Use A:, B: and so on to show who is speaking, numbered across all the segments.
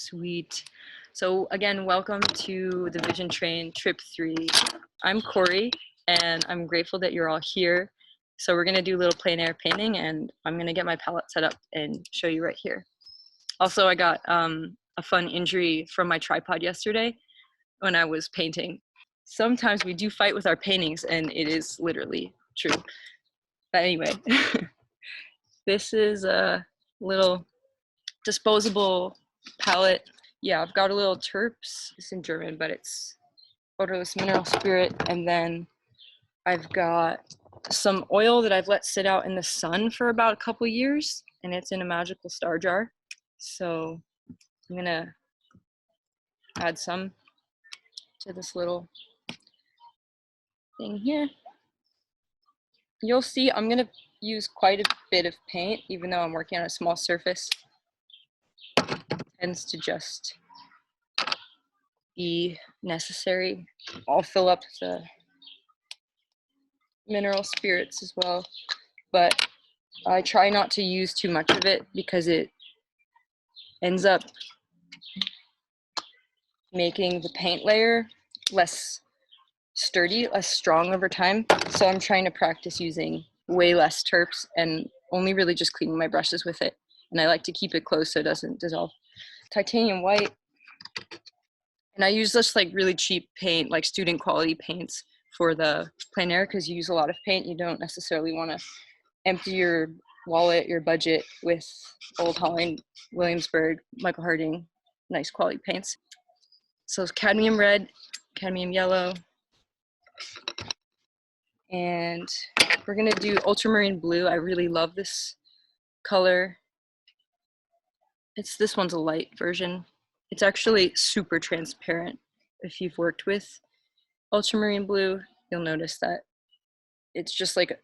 A: Sweet. So again, welcome to the Vision Train Trip 3. I'm Cory, and I'm grateful that you're all here. So we're gonna do a little plein air painting, and I'm gonna get my palette set up and show you right here. Also, I got a fun injury from my tripod yesterday when I was painting. Sometimes we do fight with our paintings, and it is literally true. But anyway, this is a little disposable palette. Yeah, I've got a little terps. It's in German, but it's odorless mineral spirit. And then I've got some oil that I've let sit out in the sun for about a couple years, and it's in a magical star jar. So I'm gonna add some to this little thing here. You'll see I'm gonna use quite a bit of paint, even though I'm working on a small surface. It tends to just be necessary. I'll fill up the mineral spirits as well, but I try not to use too much of it because it ends up making the paint layer less sturdy, less strong over time. So I'm trying to practice using way less terps and only really just cleaning my brushes with it. And I like to keep it close so it doesn't dissolve. Titanium white. And I use this like really cheap paint, like student quality paints for the plein air, because you use a lot of paint. You don't necessarily want to empty your wallet, your budget with Old Holland, Williamsburg, Michael Harding, nice quality paints. So it's cadmium red, cadmium yellow, and we're gonna do ultramarine blue. I really love this color. This one's a light version. It's actually super transparent. If you've worked with ultramarine blue, you'll notice that it's just like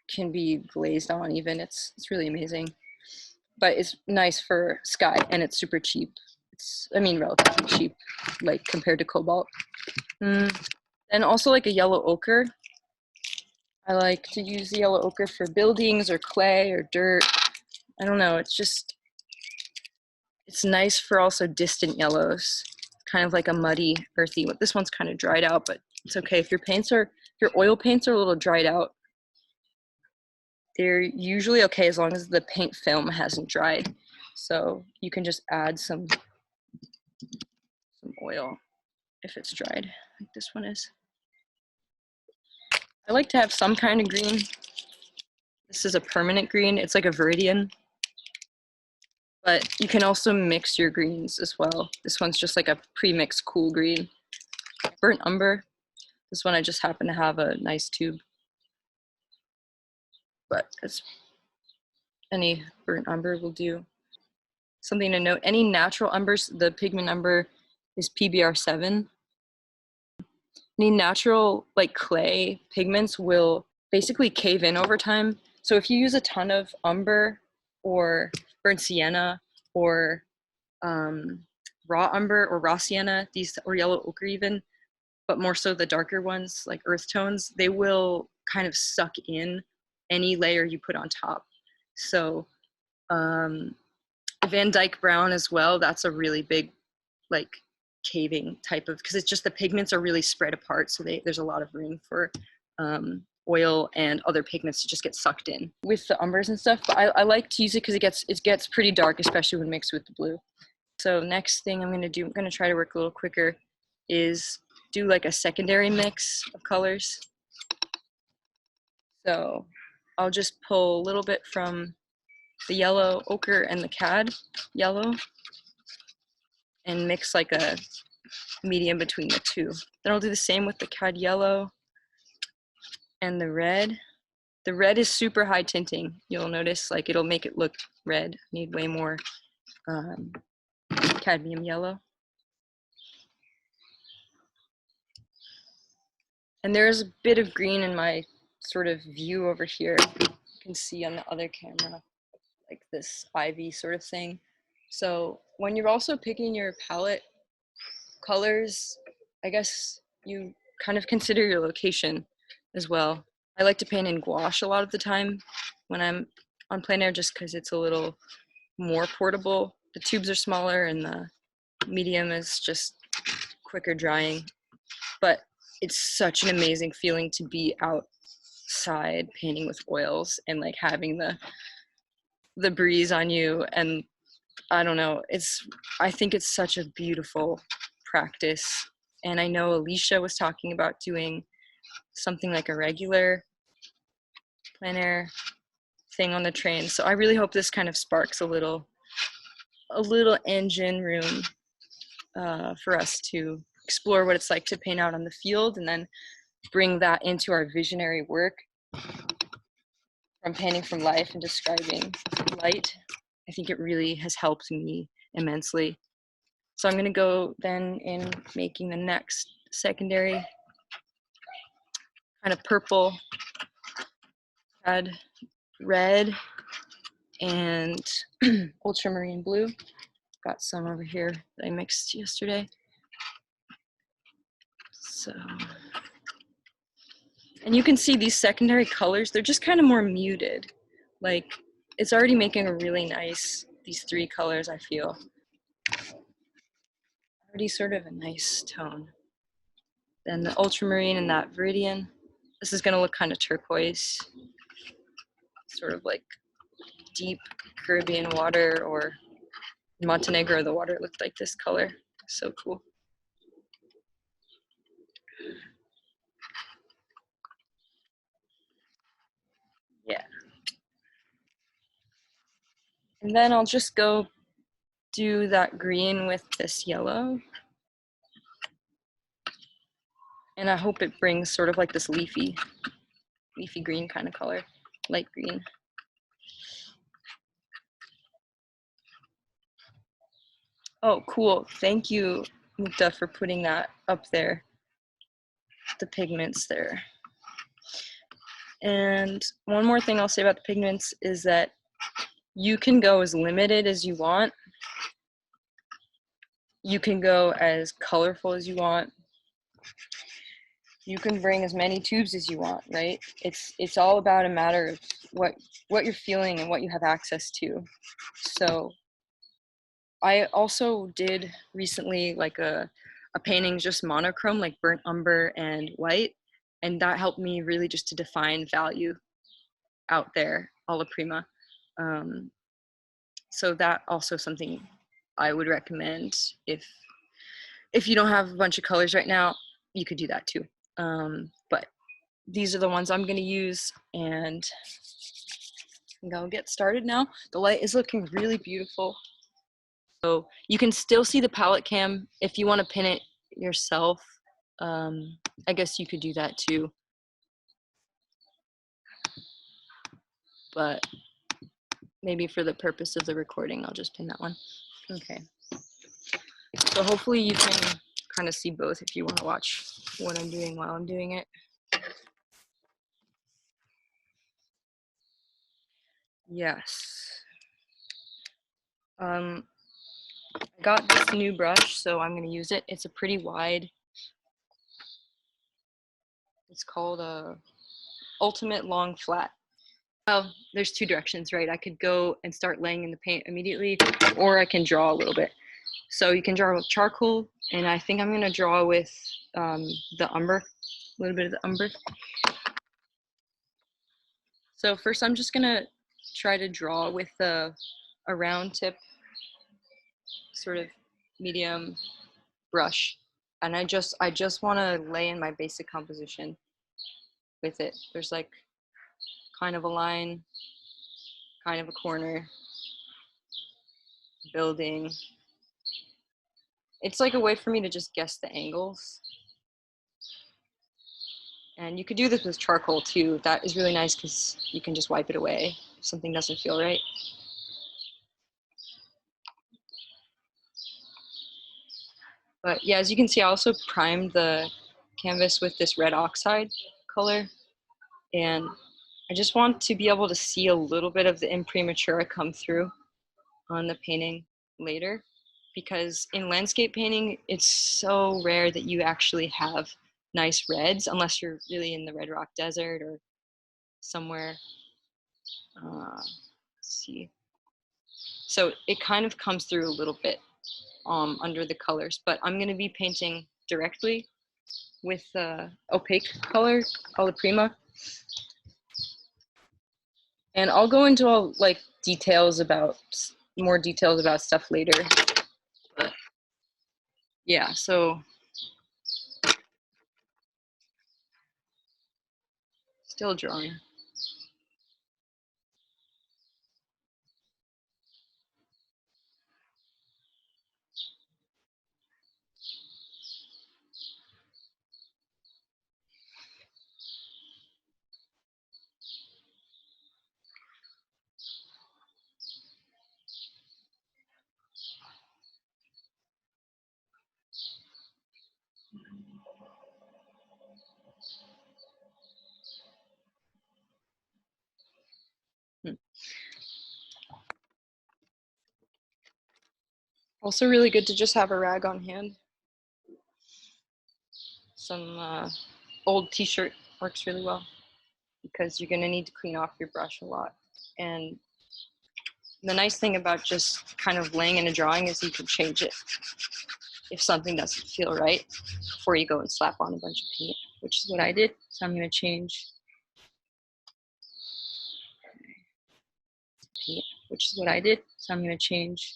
A: can be glazed on even. It's really amazing. But it's nice for sky, and it's super cheap. I mean, relatively cheap, like compared to cobalt. And also like a yellow ochre. I like to use the yellow ochre for buildings or clay or dirt. I don't know, it's nice for also distant yellows, kind of like a muddy, earthy. This one's kind of dried out, but it's okay. If your oil paints are a little dried out, they're usually okay as long as the paint film hasn't dried. So you can just add some oil if it's dried, like this one is. I like to have some kind of green. This is a permanent green. It's like a viridian. But you can also mix your greens as well. This one's just like a pre-mixed cool green. Burnt umber. This one I just happen to have a nice tube. But any burnt umber will do. Something to note, any natural umbers, the pigment umber is PBR7. Any natural like clay pigments will basically cave in over time. So if you use a ton of umber or burnt sienna or raw umber or raw sienna, or yellow ochre even, but more so the darker ones like earth tones, they will kind of suck in any layer you put on top. So Van Dyke brown as well, that's a really big like caving type of, because it's just the pigments are really spread apart, so there's a lot of room for oil and other pigments to just get sucked in with the umbers and stuff. But I like to use it because it gets pretty dark, especially when mixed with the blue. So next thing I'm gonna do, I'm gonna try to work a little quicker, is do like a secondary mix of colors. So I'll just pull a little bit from the yellow ochre and the cad yellow and mix like a medium between the two. Then I'll do the same with the cad yellow and the red. The red is super high tinting. You'll notice like it'll make it look red. I need way more cadmium yellow. And there's a bit of green in my sort of view over here. You can see on the other camera, like this ivy sort of thing. So when you're also picking your palette colors, I guess you kind of consider your location as well. I like to paint in gouache a lot of the time when I'm on plein air, just because it's a little more portable the tubes are smaller and the medium is just quicker drying. But it's such an amazing feeling to be outside painting with oils and like having the breeze on you. And I don't know, I think it's such a beautiful practice. And I know Alicia was talking about doing something like a regular plein air thing on the train. So I really hope this kind of sparks a little engine room for us to explore what it's like to paint out on the field, and then bring that into our visionary work from painting from life and describing light. I think it really has helped me immensely. So I'm going to go then in making the next secondary kind of purple, red, and ultramarine blue. Got some over here that I mixed yesterday. So, and you can see these secondary colors, they're just kind of more muted. Like, it's already making a really nice, these three colors, I feel. Already sort of a nice tone. Then the ultramarine and that viridian. This is gonna look kind of turquoise. Sort of like deep Caribbean water, or in Montenegro, the water looked like this color. So cool. Yeah. And then I'll just go do that green with this yellow. And I hope it brings sort of like this leafy green kind of color, light green. Oh, cool. Thank you, Mukta, for putting that up there, the pigments there. And one more thing I'll say about the pigments is that you can go as limited as you want. You can go as colorful as you want. You can bring as many tubes as you want, right? It's all about a matter of what you're feeling and what you have access to. So I also did recently like a painting just monochrome, like burnt umber and white, and that helped me really just to define value out there, alla prima. So that also something I would recommend. If you don't have a bunch of colors right now, you could do that too. But these are the ones I'm gonna use, and I'm gonna get started now. The light is looking really beautiful. So you can still see the palette cam. If you want to pin it yourself, I guess you could do that too. But maybe for the purpose of the recording, I'll just pin that one. Okay. So hopefully you can kind of see both if you want to watch what I'm doing while I'm doing it. Yes. I got this new brush, so I'm going to use it. It's a pretty wide. It's called a Ultimate Long Flat. Well, there's two directions, right? I could go and start laying in the paint immediately, or I can draw a little bit. So you can draw with charcoal, and I think I'm going to draw with the umber, a little bit of the umber. So first I'm just going to try to draw with a round tip, sort of medium brush. And I just want to lay in my basic composition with it. There's like kind of a line, kind of a corner, building. It's like a way for me to just guess the angles. And you could do this with charcoal too. That is really nice because you can just wipe it away if something doesn't feel right. But yeah, as you can see, I also primed the canvas with this red oxide color. And I just want to be able to see a little bit of the imprimatura come through on the painting later. Because in landscape painting, it's so rare that you actually have nice reds, unless you're really in the Red Rock Desert or somewhere. Let's see. So it kind of comes through a little bit under the colors, but I'm going to be painting directly with opaque color called Prima. And I'll go into all like more details about stuff later. But yeah, so still drawing. Also really good to just have a rag on hand. Some old t-shirt works really well because you're gonna need to clean off your brush a lot. And the nice thing about just kind of laying in a drawing is you can change it if something doesn't feel right before you go and slap on a bunch of paint, which is what I did. So I'm gonna change paint, which is what I did. So I'm gonna change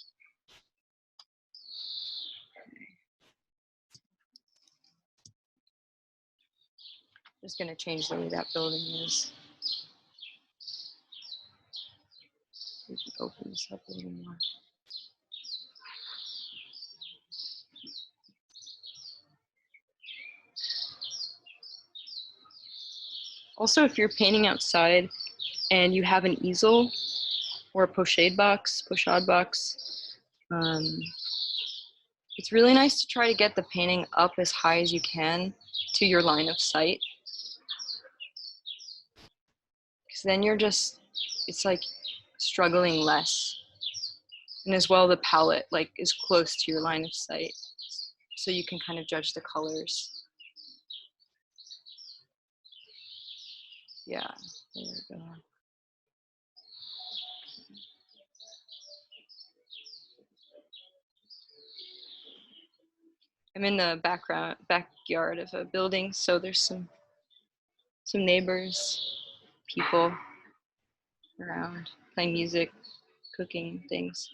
A: just gonna change the way that building is. We can open this up a little more. Also, if you're painting outside and you have an easel or a pochade box, it's really nice to try to get the painting up as high as you can to your line of sight. Because then it's like struggling less. And as well, the palette like is close to your line of sight. So you can kind of judge the colors. Yeah, there we go. I'm in the backyard of a building, so there's some neighbors, people around playing music, cooking things.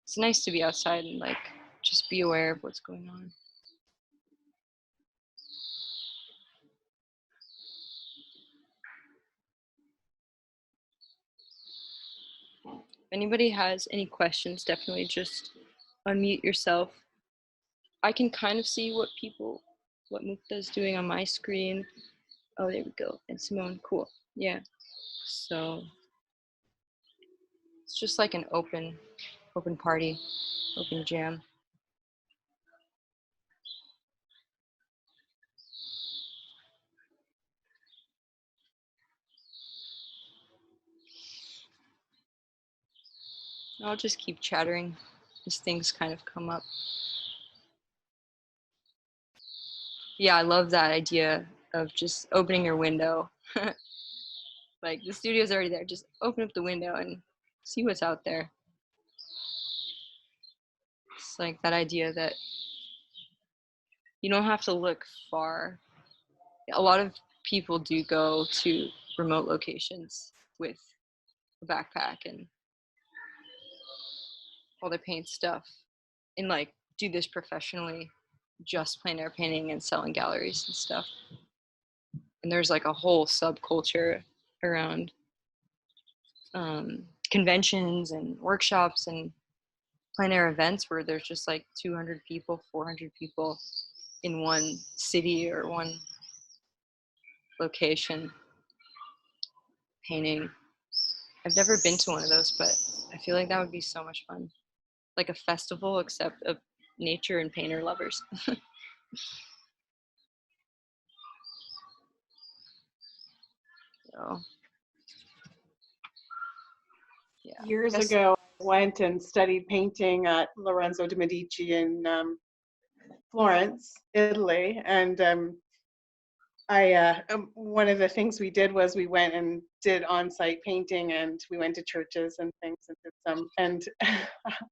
A: It's nice to be outside and like just be aware of what's going on. If anybody has any questions, definitely just unmute yourself. I can kind of see what Mukta's doing on my screen. Oh, there we go. And Simone, cool. Yeah. So it's just like an open party, open jam. I'll just keep chattering as things kind of come up. Yeah, I love that idea of just opening your window. Like the studio's already there, just open up the window and see what's out there. It's like that idea that you don't have to look far. A lot of people do go to remote locations with a backpack and all their paint stuff and like do this professionally, just plein air painting and selling galleries and stuff. And there's like a whole subculture around conventions and workshops and plein air events where there's just like 200 people, 400 people in one city or one location painting. I've never been to one of those, but I feel like that would be so much fun. Like a festival, except of nature and painter lovers. So, yeah.
B: Years ago, I went and studied painting at Lorenzo de' Medici in Florence, Italy, and one of the things we did was we went and did on-site painting, and we went to churches and things and did some. And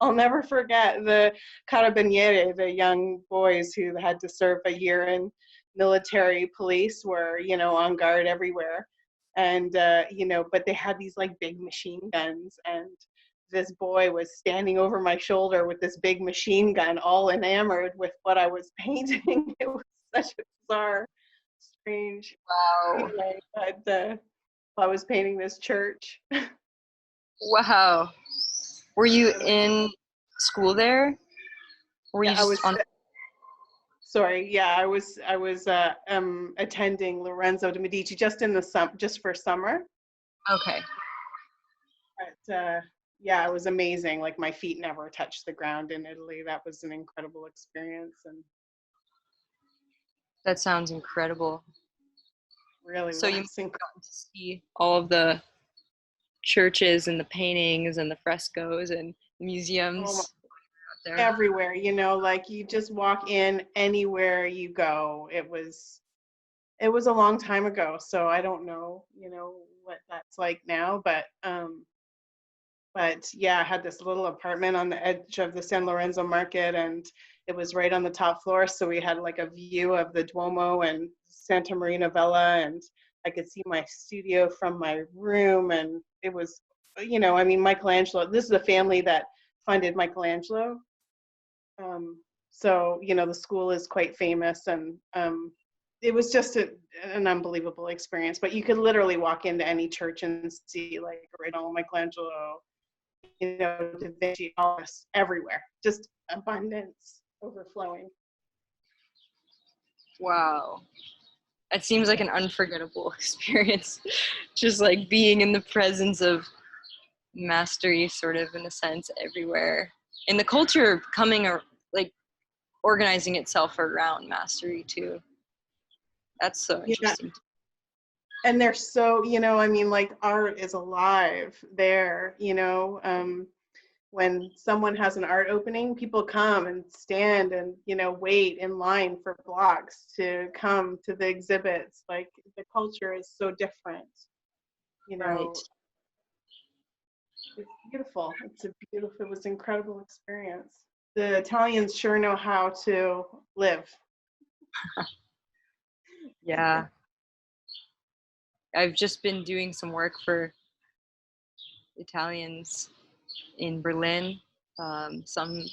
B: I'll never forget the carabinieri, the young boys who had to serve a year in military police, were, you know, on guard everywhere. And, you know, but they had these like big machine guns, and this boy was standing over my shoulder with this big machine gun, all enamored with what I was painting. It was such a bizarre, strange
A: Wow.
B: feeling, but I was painting this church.
A: Wow. Were you in school there? Or were
B: Yeah,
A: you just on?
B: sorry. Yeah, I was attending Lorenzo de Medici just in the just for summer.
A: Okay.
B: But yeah, it was amazing. Like my feet never touched the ground in Italy. That was an incredible experience, and
A: That sounds incredible.
B: really
A: So you
B: relaxing.
A: got to see all of the churches and the paintings and the frescoes and
B: Oh,
A: museums out there.
B: everywhere, you know, like you just walk in anywhere you go. It was a long time ago, so I don't know, you know, what that's like now, but yeah, I had this little apartment on the edge of the San Lorenzo market, and it was right on the top floor, so we had like a view of the Duomo and Santa Marina Vella, and I could see my studio from my room. And it was, you know, I mean, Michelangelo, this is a family that funded Michelangelo. So, you know, the school is quite famous, and it was just an unbelievable experience. But you could literally walk into any church and see like original Michelangelo, you know, Da Vinci, all this everywhere, just abundance overflowing.
A: Wow. It seems like an unforgettable experience. Just like being in the presence of mastery, sort of in a sense, everywhere. And the culture coming or like organizing itself around mastery too. That's so
B: Yeah,
A: interesting.
B: and they're so, you know, I mean, like art is alive there, you know. When someone has an art opening, people come and stand and, you know, wait in line for blocks to come to the exhibits. Like the culture is so different, you
A: Right.
B: know. It's beautiful. It was an incredible experience. The Italians sure know how to live.
A: Yeah. I've just been doing some work for Italians in Berlin. Some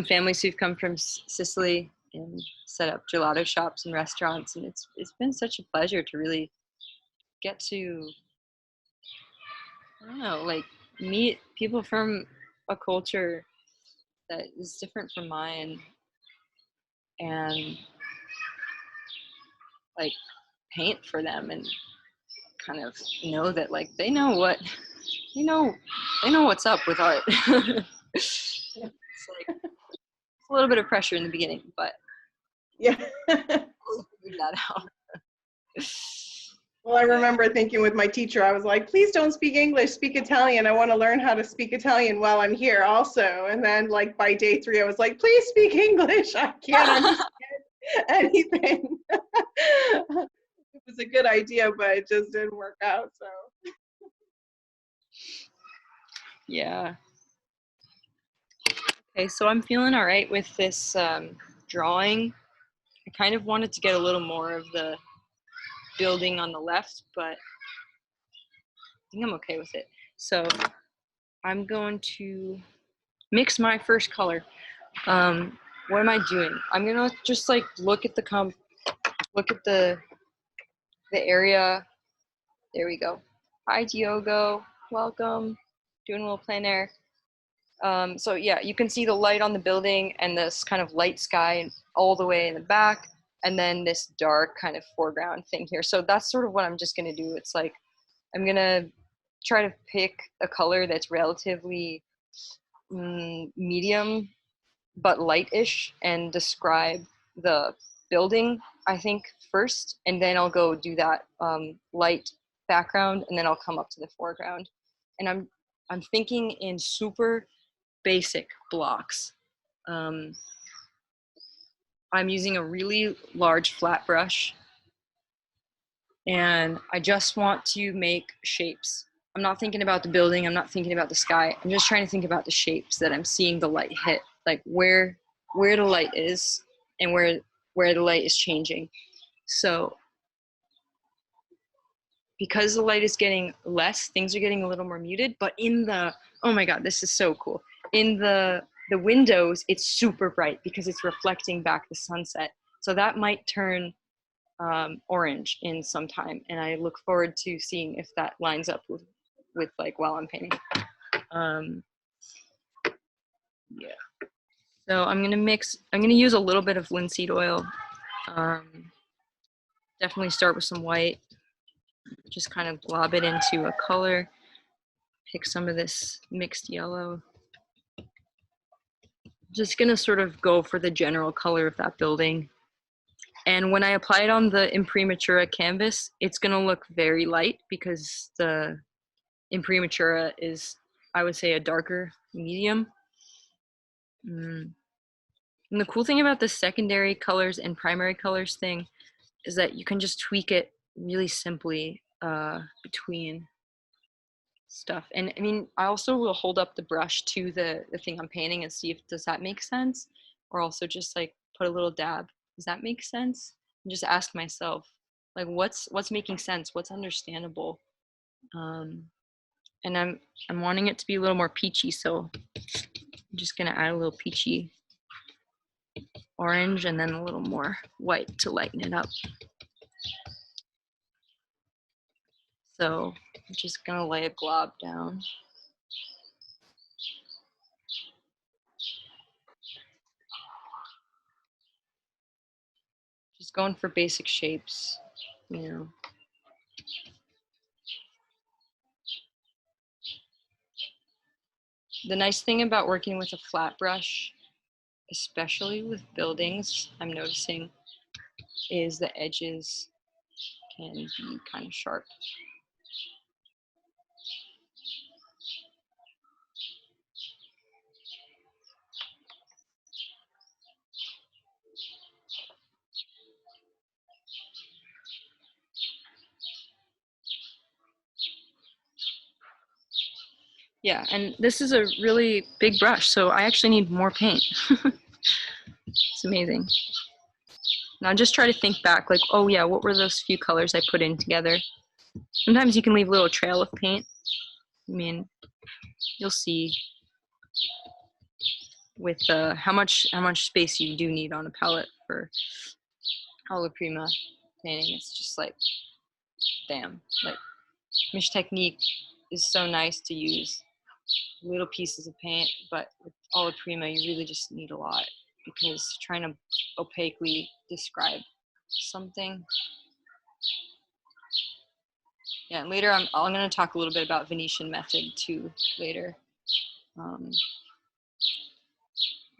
A: families who've come from Sicily and set up gelato shops and restaurants, and it's been such a pleasure to really get to, I don't know, like meet people from a culture that is different from mine, and like paint for them and kind of know that like they know what you know they know what's up with art. It's like it's a little bit of pressure in the beginning, but
B: Yeah.
A: we'll figure that out.
B: Well, I
A: Yeah.
B: remember thinking with my teacher, I was like, please don't speak English, speak Italian. I want to learn how to speak Italian while I'm here also. And then like by day 3, I was like, please speak English. I can't understand anything. It was a good idea, but it just didn't work out. So
A: Yeah. Okay, so I'm feeling all right with this drawing. I kind of wanted to get a little more of the building on the left, but I think I'm okay with it. So I'm going to mix my first color. What am I doing? I'm gonna just like look at look at the area. There we go. Hi Diogo, welcome. Doing a little plein air. So yeah, you can see the light on the building and this kind of light sky all the way in the back, and then this dark kind of foreground thing here. So that's sort of what I'm just gonna do. It's like I'm gonna try to pick a color that's relatively medium but lightish and describe the building, I think, first, and then I'll go do that light background, and then I'll come up to the foreground. And I'm thinking in super basic blocks. Um, I'm using a really large flat brush, and I just want to make shapes. I'm not thinking about the building, I'm not thinking about the sky. I'm just trying to think about the shapes that I'm seeing the light hit, like where the light is and where the light is changing. So because the light is getting less, things are getting a little more muted, but in the, oh my God, this is so cool. In the windows, it's super bright because it's reflecting back the sunset. So that might turn orange in some time. And I look forward to seeing if that lines up with like while I'm painting. Yeah. So I'm gonna use a little bit of linseed oil. Definitely start with some white, just kind of glob it into a color. Pick some of this mixed yellow. Just gonna sort of go for the general color of that building. And when I apply it on the Imprimatura canvas, it's gonna look very light because the Imprimatura is, I would say, a darker medium. And the cool thing about the secondary colors and primary colors thing is that you can just tweak it really simply between stuff. And I mean, I also will hold up the brush to the thing I'm painting and see if, does that make sense? Or also just like put a little dab. Does that make sense? And just ask myself, like, what's making sense? What's understandable? And I'm wanting it to be a little more peachy, so I'm just gonna add a little peachy orange and then a little more white to lighten it up. So I'm just gonna lay a glob down. Just going for basic shapes, you know. The nice thing about working with a flat brush, especially with buildings, I'm noticing, is the edges can be kind of sharp. Yeah, and this is a really big brush, so I actually need more paint. It's amazing. Now just try to think back, like, oh yeah, what were those few colors I put in together? Sometimes you can leave a little trail of paint. I mean, you'll see with how much space you do need on a palette for alla prima painting. It's just like, damn, like Mish Technique is so nice to use little pieces of paint, but with alla prima you really just need a lot, because trying to opaquely describe something. Yeah, and later I'm going to talk a little bit about Venetian method too later.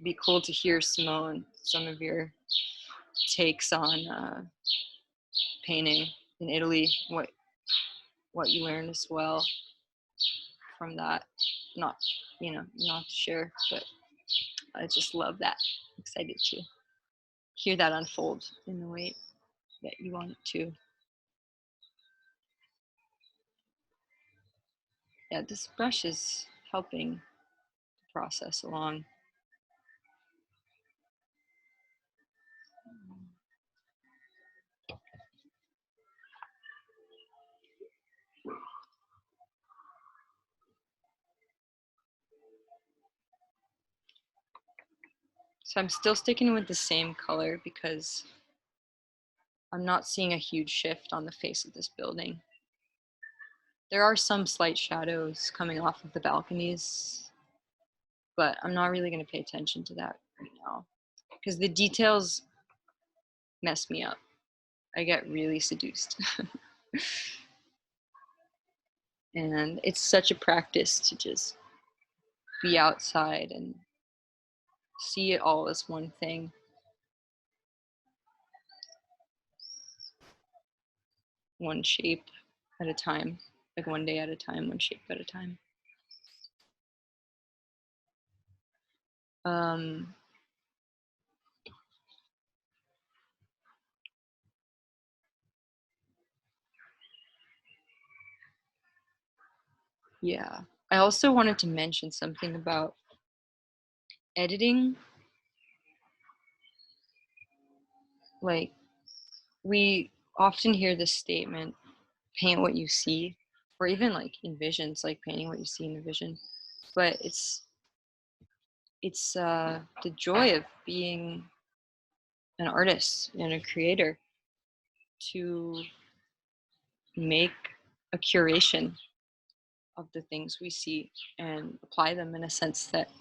A: Be cool to hear, Simone, some of your takes on painting in Italy, what you learned as well from that. Not, not to share, but I just love that. Excited to hear that unfold in the way that you want it to. Yeah, this brush is helping the process along. So I'm still sticking with the same color because I'm not seeing a huge shift on the face of this building. There are some slight shadows coming off of the balconies, but I'm not really going to pay attention to that right now because the details mess me up. I get really seduced. And it's such a practice to just be outside and see it all as one thing. One shape at a time, like one day at a time, one shape at a time. Yeah. I also wanted to mention something about editing. Like, we often hear this statement, paint what you see, or even like in visions, like painting what you see in a vision. But it's the joy of being an artist and a creator to make a curation of the things we see and apply them in a sense that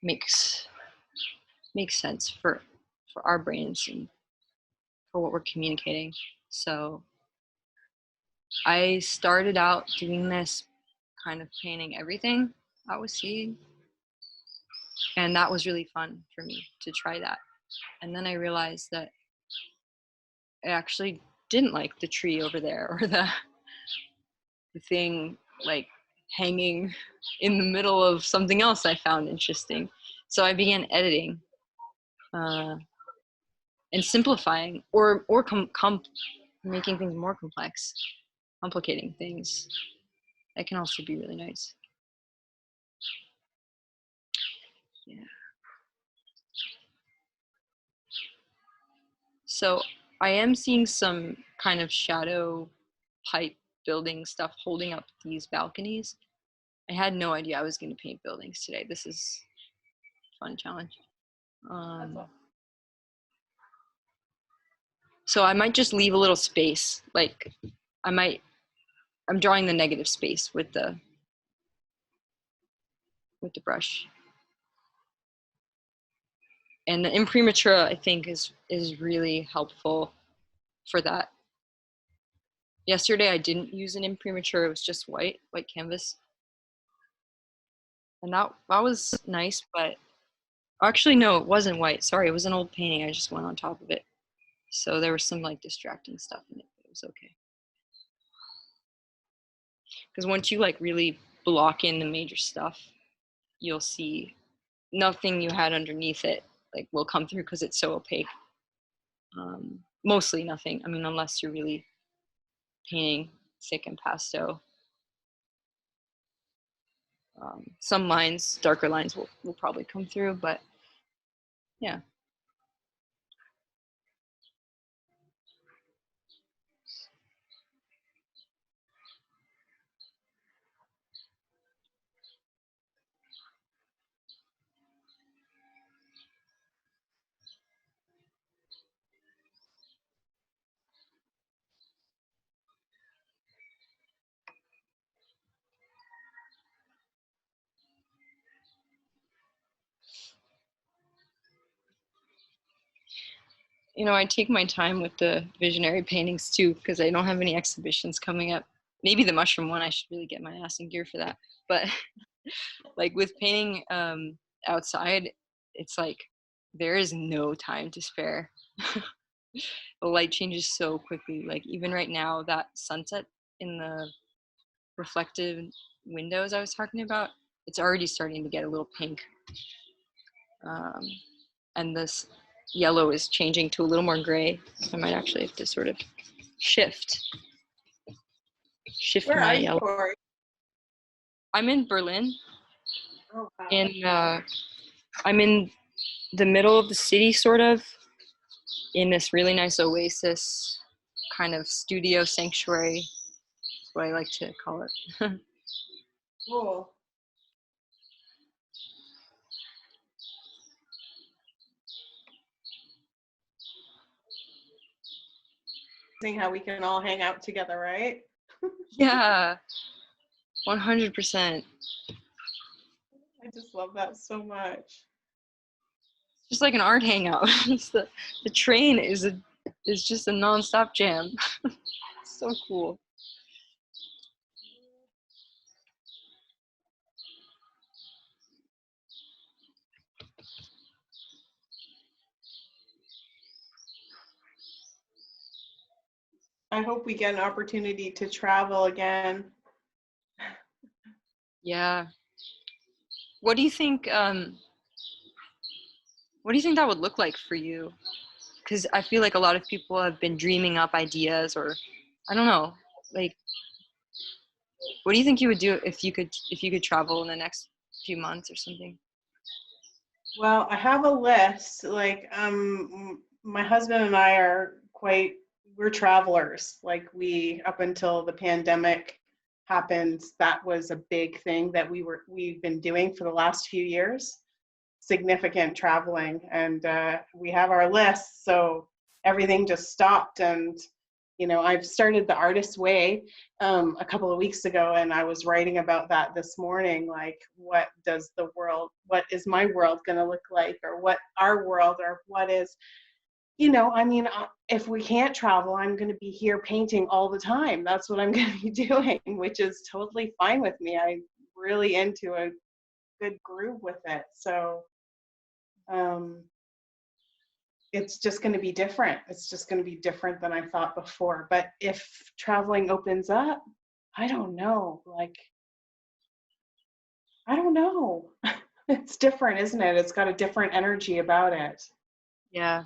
A: makes makes sense for our brains and for what we're communicating. So I started out doing this kind of painting everything I was seeing, and that was really fun for me to try that. And then I realized that I actually didn't like the tree over there or the thing like hanging in the middle of something else I found interesting. So I began editing uh, and simplifying or making things more complex, complicating things. That can also be really nice. Yeah. So I am seeing some kind of shadow pipe building stuff holding up these balconies. I had no idea I was going to paint buildings today. This is a fun challenge. So I might just leave a little space. Like I'm drawing the negative space with the brush. And the imprimatura, I think, is really helpful for that. Yesterday I didn't use an imprimatur, it was just white canvas. And that was nice, but actually no, it wasn't white. Sorry, it was an old painting. I just went on top of it. So there was some like distracting stuff in it, but it was okay. Because once you like really block in the major stuff, you'll see nothing you had underneath it like will come through because it's so opaque. Mostly nothing. I mean, unless you're really painting thick and pasto. Some lines, darker lines will probably come through, but yeah. You know, I take my time with the visionary paintings too because I don't have any exhibitions coming up. Maybe the mushroom one, I should really get my ass in gear for that. But like with painting outside, it's like there is no time to spare. The light changes so quickly. Like even right now, that sunset in the reflective windows I was talking about, it's already starting to get a little pink. Um, and this yellow is changing to a little more gray. I might actually have to sort of shift
B: Where
A: my
B: are you,
A: yellow.
B: Cory?
A: I'm in Berlin.
B: Oh, wow.
A: I'm in the middle of the city, sort of, in this really nice oasis, kind of studio sanctuary. That's what I like to call it.
B: Cool. Seeing how we can all hang out together, right?
A: Yeah, 100%.
B: I just love that so much.
A: Just like an art hangout. The train is just a nonstop jam. So cool.
B: I hope we get an opportunity to travel again.
A: Yeah. What do you think? What do you think that would look like for you? Because I feel like a lot of people have been dreaming up ideas, or I don't know, like What do you think you would do if you could travel in the next few months or something?
B: Well, I have a list. Like, my husband and I we're travelers. Like, up until the pandemic happened, that was a big thing that we've been doing for the last few years, significant traveling. And we have our list, so everything just stopped. And I've started the Artist's Way a couple of weeks ago, and I was writing about that this morning. Like, what is my world going to look like, or what our world, or what is, if we can't travel, I'm going to be here painting all the time. That's what I'm going to be doing, which is totally fine with me. I'm really into a good groove with it. So, it's just going to be different. It's just going to be different than I thought before. But if traveling opens up, I don't know. Like, I don't know. It's different, isn't it? It's got a different energy about it.
A: Yeah.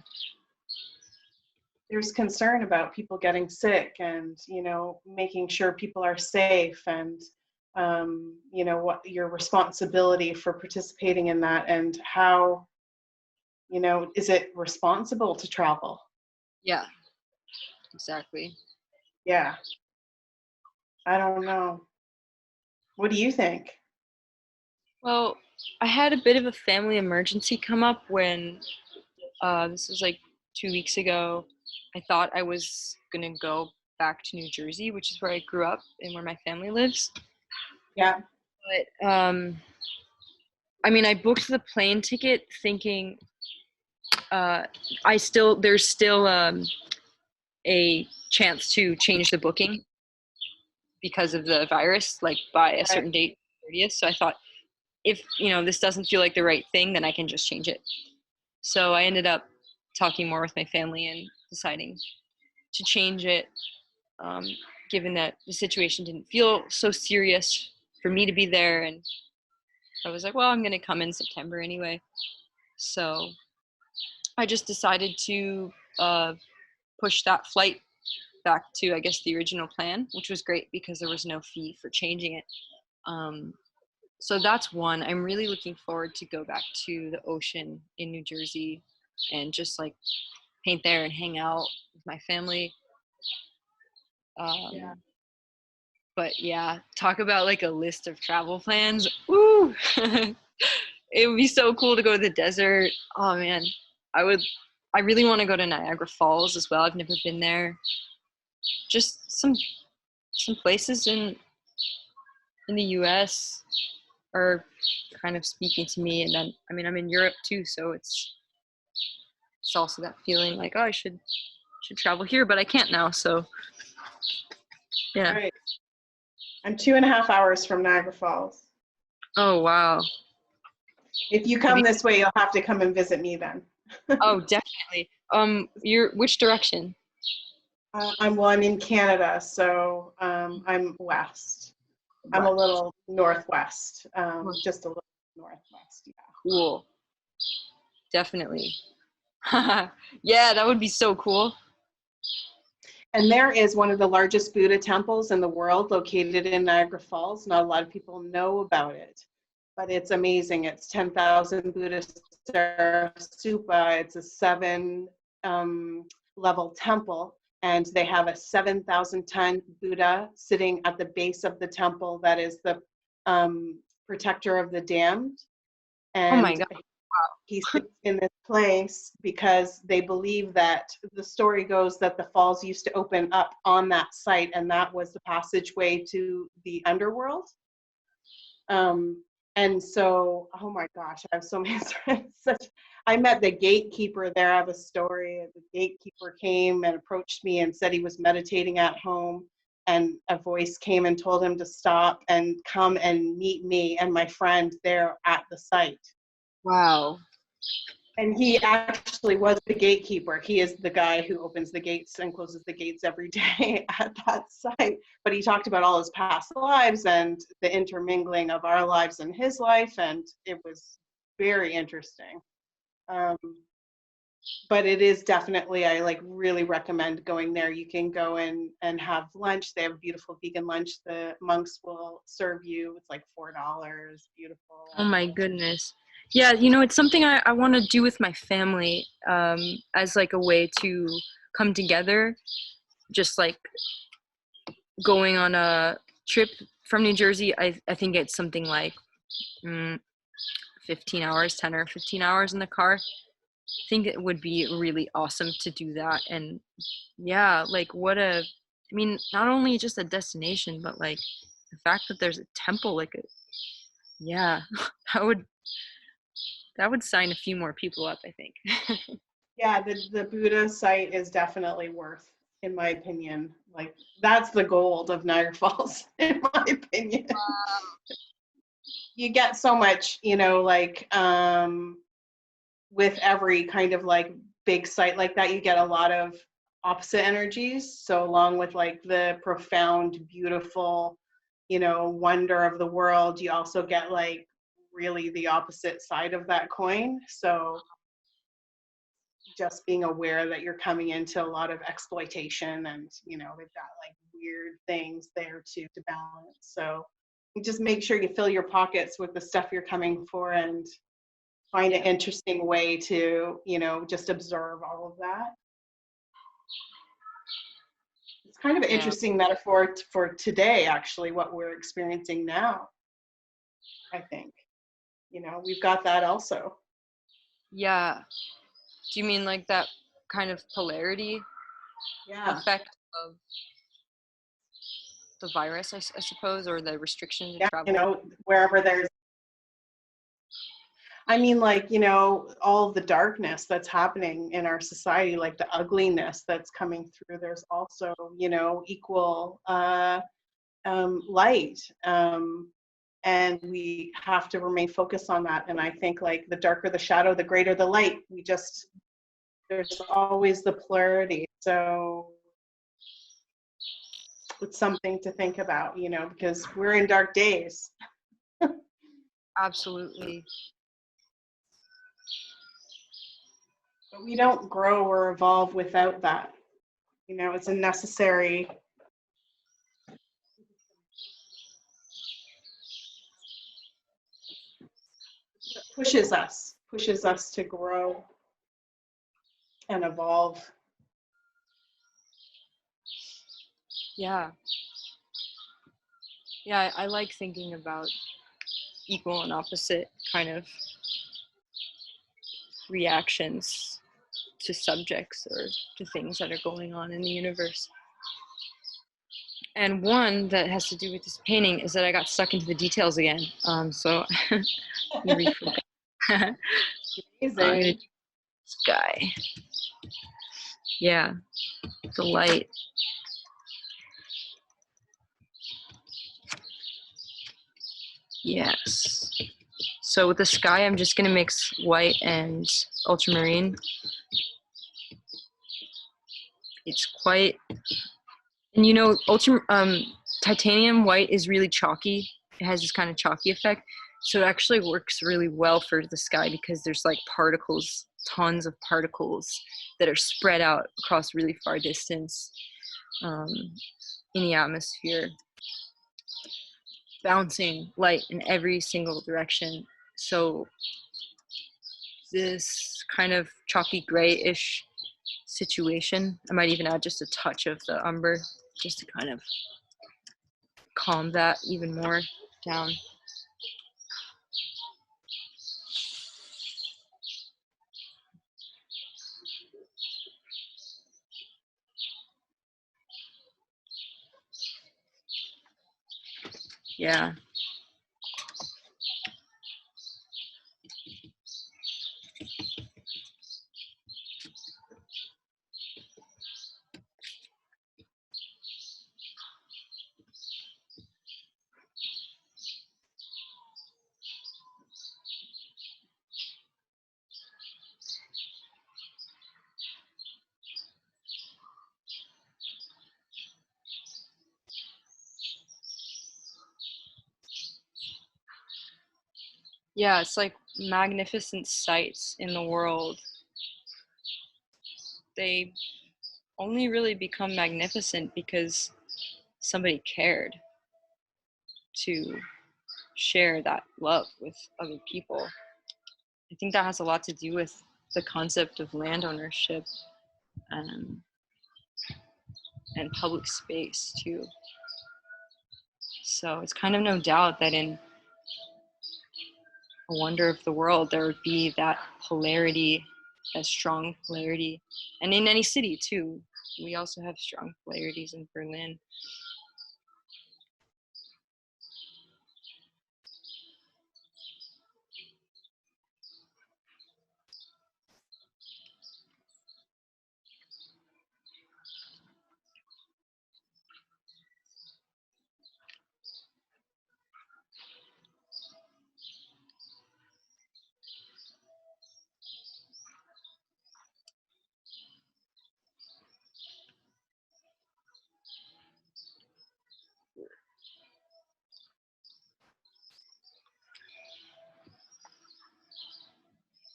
B: There's concern about people getting sick, and, making sure people are safe, and, what your responsibility for participating in that, and how, is it responsible to travel?
A: Yeah. Exactly.
B: Yeah. I don't know. What do you think?
A: Well, I had a bit of a family emergency come up when this was like 2 weeks ago. I thought I was gonna go back to New Jersey, which is where I grew up and where my family lives.
B: Yeah.
A: But I mean, I booked the plane ticket thinking there's still a chance to change the booking because of the virus, like by a
B: Right.
A: certain date, 30th. So I thought, if this doesn't feel like the right thing, then I can just change it. So I ended up talking more with my family and deciding to change it, um, given that the situation didn't feel so serious for me to be there. And I was like, well, I'm going to come in September anyway. So I just decided to push that flight back to, I guess, the original plan, which was great because there was no fee for changing it. So that's one. I'm really looking forward to go back to the ocean in New Jersey and just like paint there and hang out with my family.
B: Yeah.
A: But yeah, talk about like a list of travel plans. Woo! It would be so cool to go to the desert. Oh man, I would. I really want to go to Niagara Falls as well. I've never been there. Just some places in the U.S. are kind of speaking to me, and then I mean I'm in Europe too, so it's also that feeling like, oh, I should travel here, but I can't now. So yeah.
B: Right. I'm 2.5 hours from Niagara Falls.
A: Oh wow.
B: If you
A: Have
B: come
A: you?
B: this way, you'll have to come and visit me then.
A: Oh, definitely. You're which direction?
B: I'm in Canada, so I'm west. I'm a
A: What?
B: little northwest, just a little northwest. Yeah.
A: Cool. Definitely. Yeah, that would be so cool.
B: And there is one of the largest Buddha temples in the world located in Niagara Falls. Not a lot of people know about it, but it's amazing. It's 10,000 Buddha Stupa. It's a 7 level temple, and they have a 7,000-ton Buddha sitting at the base of the temple that is the protector of the damned.
A: Oh my
B: And
A: god.
B: he sits in this place because they believe that the story goes that the falls used to open up on that site, and that was the passageway to the underworld. And so, oh my gosh, I have so many friends. I met the gatekeeper there. I have a story. The gatekeeper came and approached me and said he was meditating at home, and a voice came and told him to stop and come and meet me and my friend there at the site.
A: Wow.
B: And he actually was the gatekeeper. He is the guy who opens the gates and closes the gates every day at that site. But he talked about all his past lives and the intermingling of our lives and his life, and it was very interesting. but it is definitely, I like really recommend going there. You can go in and have lunch. They have a beautiful vegan lunch. The monks will serve you. It's like $4, beautiful.
A: Oh
B: And
A: my goodness. Yeah, it's something I want to do with my family, as like a way to come together, just like going on a trip from New Jersey. I think it's something like 15 hours, 10 or 15 hours in the car. I think it would be really awesome to do that. And yeah, like I mean, not only just a destination, but like the fact that there's a temple, yeah, that would sign a few more people up, I think.
B: yeah, the Buddha site is definitely worth, in my opinion. Like that's the gold of Niagara Falls, in my opinion. You get so much, like with every kind of like big site like that, you get a lot of opposite energies. So along with like the profound, beautiful, wonder of the world, you also get like really the opposite side of that coin. So just being aware that you're coming into a lot of exploitation, and they've got like weird things there to balance. So you just make sure you fill your pockets with the stuff you're coming for, and find an interesting way to just observe all of that. It's kind of an
A: Yeah.
B: interesting metaphor for today, actually, what we're experiencing now. I think we've got that also.
A: Yeah. Do you mean like that kind of polarity
B: Yeah.
A: effect of the virus, I suppose, or the restriction to
B: Yeah,
A: travel?
B: wherever there's, I mean, like, all the darkness that's happening in our society, like the ugliness that's coming through, there's also, equal light. And we have to remain focused on that. And I think like the darker the shadow, the greater the light. There's always the polarity. So it's something to think about, because we're in dark days.
A: Absolutely.
B: But we don't grow or evolve without that. It's a necessary. Pushes us to grow and evolve.
A: Yeah. Yeah, I like thinking about equal and opposite kind of reactions to subjects or to things that are going on in the universe. And one that has to do with this painting is that I got stuck into the details again. So let me refocus. I'm gonna do
B: Amazing.
A: this guy. Yeah, the light. Yes. So with the sky, I'm just gonna mix white and ultramarine. It's quite, and titanium white is really chalky. It has this kind of chalky effect. So it actually works really well for the sky because there's like particles, tons of particles that are spread out across really far distance in the atmosphere, bouncing light in every single direction. So this kind of chalky grayish situation, I might even add just a touch of the umber just to kind of calm that even more down. Yeah. Yeah, it's like magnificent sights in the world they only really become magnificent because somebody cared to share that love with other people. I think that has a lot to do with the concept of land ownership um, and public space too. So it's kind of no doubt that in A Wonder of the World there would be that polarity, that strong polarity, and in any city too. We also have strong polarities in Berlin.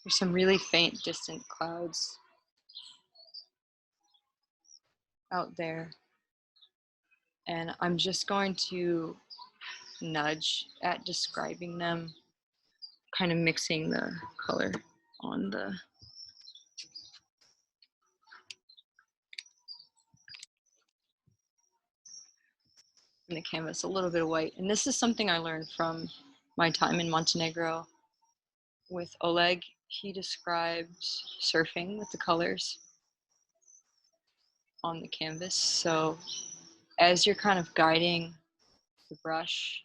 A: There's some really faint, distant clouds out there, and I'm just going to nudge at describing them, kind of mixing the color on the canvas, a little bit of white. And this is something I learned from my time in Montenegro with Oleg. He described surfing with the colors on the canvas. So as you're kind of guiding the brush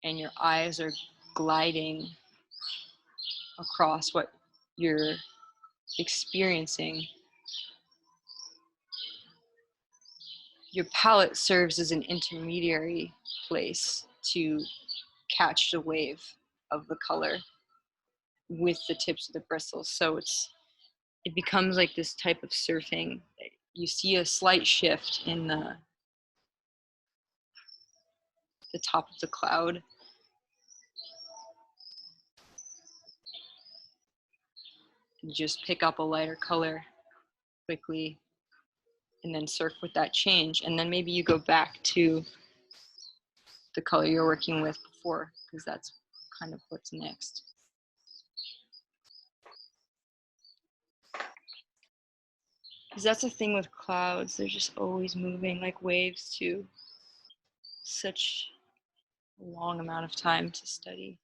A: and your eyes are gliding across what you're experiencing, your palette serves as an intermediary place to catch the wave of the color with the tips of the bristles. So it becomes like this type of surfing. You see a slight shift in the top of the cloud. You just pick up a lighter color quickly and then surf with that change. And then maybe you go back to the color you're working with before, because that's kind of what's next. Because that's the thing with clouds, they're just always moving like waves too. Such a long amount of time to study.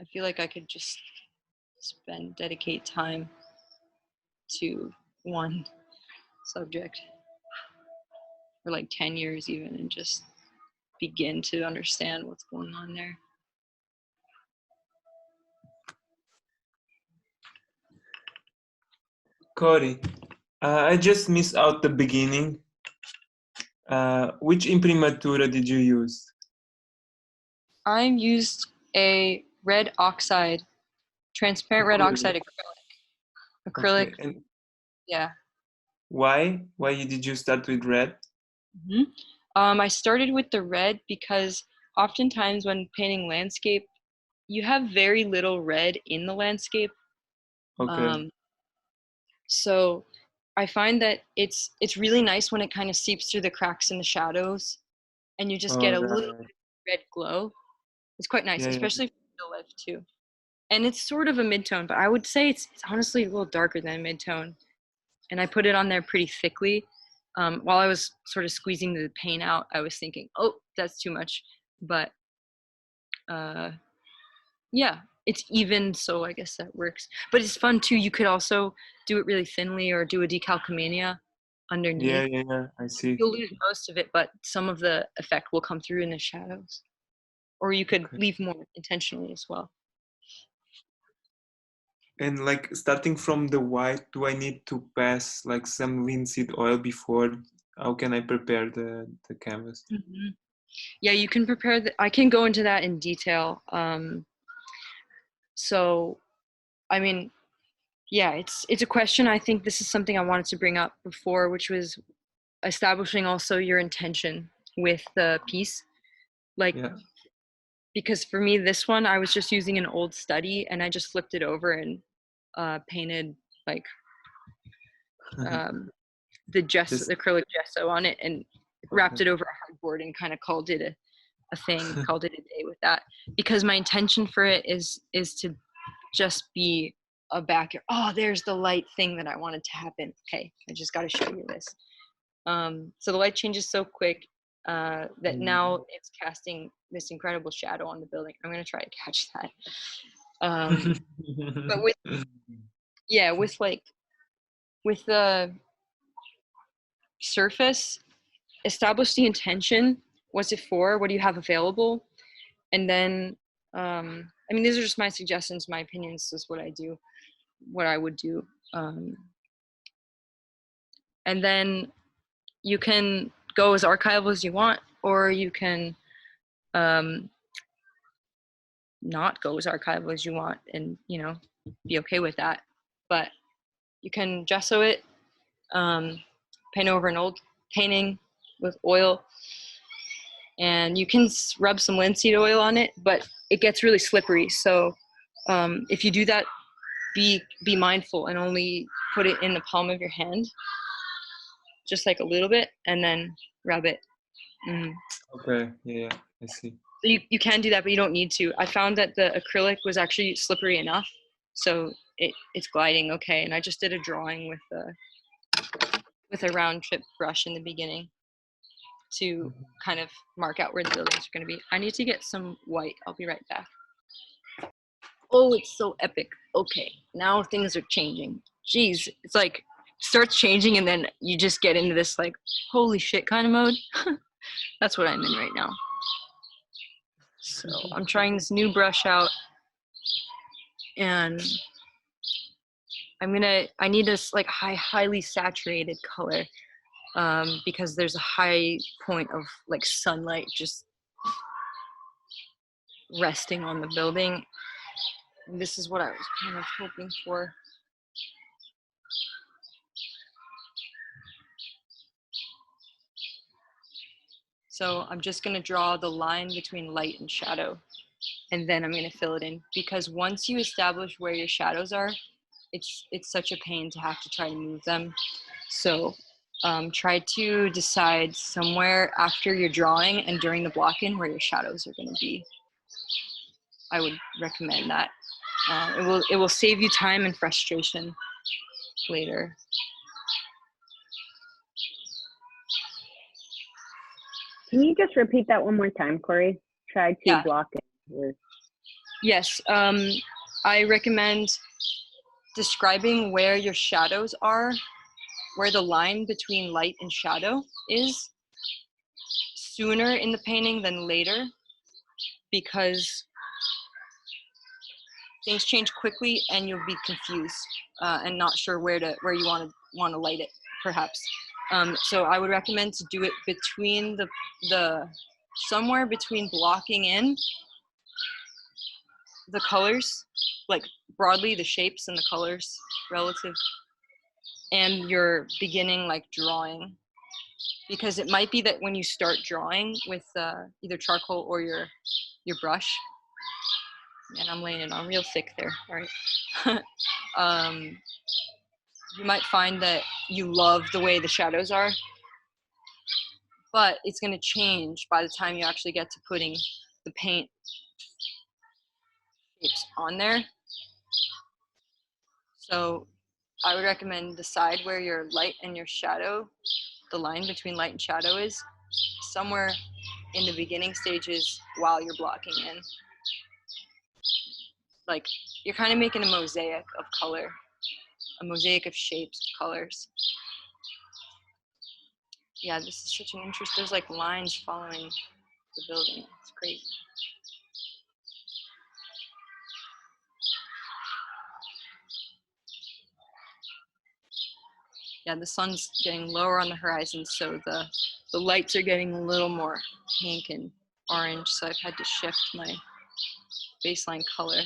A: I feel like I could just dedicate time to one subject for like 10 years even and just begin to understand what's going on there.
C: Cory, I just missed out the beginning. Which imprimatura did you use?
A: I used a red oxide, transparent red oxide acrylic.
C: Okay. And
A: Yeah.
C: why? Why did you start with red?
A: I started with the red because oftentimes when painting landscape, you have very little red in the landscape.
C: Okay.
A: So I find that it's really nice when it kind of seeps through the cracks and the shadows and you just get a little bit of red glow. It's quite nice,
C: Yeah,
A: especially for still life too. And it's sort of a mid-tone, but I would say it's honestly a little darker than a mid-tone. And I put it on there pretty thickly. While I was sort of squeezing the paint out, I was thinking, oh, that's too much. But yeah, it's even, so I guess that works. But it's fun too. You could also do it really thinly or do a decalcomania underneath.
C: yeah, I see.
A: You'll lose most of it, but some of the effect will come through in the shadows. Or you could leave more intentionally as well.
C: And like starting from the white, do I need to pass like some linseed oil before? How can I prepare the canvas?
A: Mm-hmm. Yeah, you can prepare I can go into that in detail. So, I mean, yeah, it's a question. I think this is something I wanted to bring up before, which was establishing also your intention with the piece. Like,
C: Yeah.
A: because for me, this one, I was just using an old study and I just flipped it over and painted like the gesso,
C: Just
A: the acrylic gesso on it, and wrapped it over a hardboard and kind of called it a thing, called it a day with that. Because my intention for it is to just be a backyard. Oh, there's the light thing that I wanted to happen. Okay, I just got to show you this. So the light changes so quick that now it's casting this incredible shadow on the building. I'm gonna try to catch that. But with the surface, establish the intention. What's it for? What do you have available? And then, I mean, these are just my suggestions, my opinions. This is what I do, what I would do. And then you can go as archival as you want, or you can not go as archival as you want, and be okay with that. But you can gesso it, paint over an old painting with oil, and you can rub some linseed oil on it, but it gets really slippery. So if you do that, be mindful and only put it in the palm of your hand, just like a little bit, and then rub it.
C: Okay, yeah, I see.
A: So you can do that, but you don't need to. I found that the acrylic was actually slippery enough, so it's gliding okay. And I just did a drawing with a round trip brush in the beginning to kind of mark out where the buildings are going to be. I need to get some white. I'll be right back. Oh, it's so epic. Okay, now things are changing. Jeez, it's like starts changing and then you just get into this like holy shit kind of mode. That's what I'm in right now. So I'm trying this new brush out, and I need this like highly saturated color, because there's a high point of like sunlight just resting on the building. And this is what I was kind of hoping for. So I'm just gonna draw the line between light and shadow, and then I'm gonna fill it in, because once you establish where your shadows are, it's such a pain to have to try to move them. So try to decide somewhere after your drawing and during the block-in where your shadows are gonna be. I would recommend that. It will save you time and frustration later.
D: Can you just repeat that one more time, Cory? Try to block it.
A: Yes, I recommend describing where your shadows are, where the line between light and shadow is, sooner in the painting than later, because things change quickly and you'll be confused and not sure where you want to light it, perhaps. So I would recommend to do it between somewhere between blocking in the colors, like broadly the shapes and the colors relative, and your beginning like drawing, because it might be that when you start drawing with either charcoal or your brush, and I'm laying it on real thick there, all right. You might find that you love the way the shadows are, but it's going to change by the time you actually get to putting the paint shapes on there. So I would recommend decide where your light and your shadow, the line between light and shadow, is somewhere in the beginning stages while you're blocking in. Like you're kind of making a mosaic of color, a mosaic of shapes, colors. Yeah, this is such an interest. There's like lines following the building. It's crazy. Yeah, the sun's getting lower on the horizon, so the lights are getting a little more pink and orange, so I've had to shift my baseline color.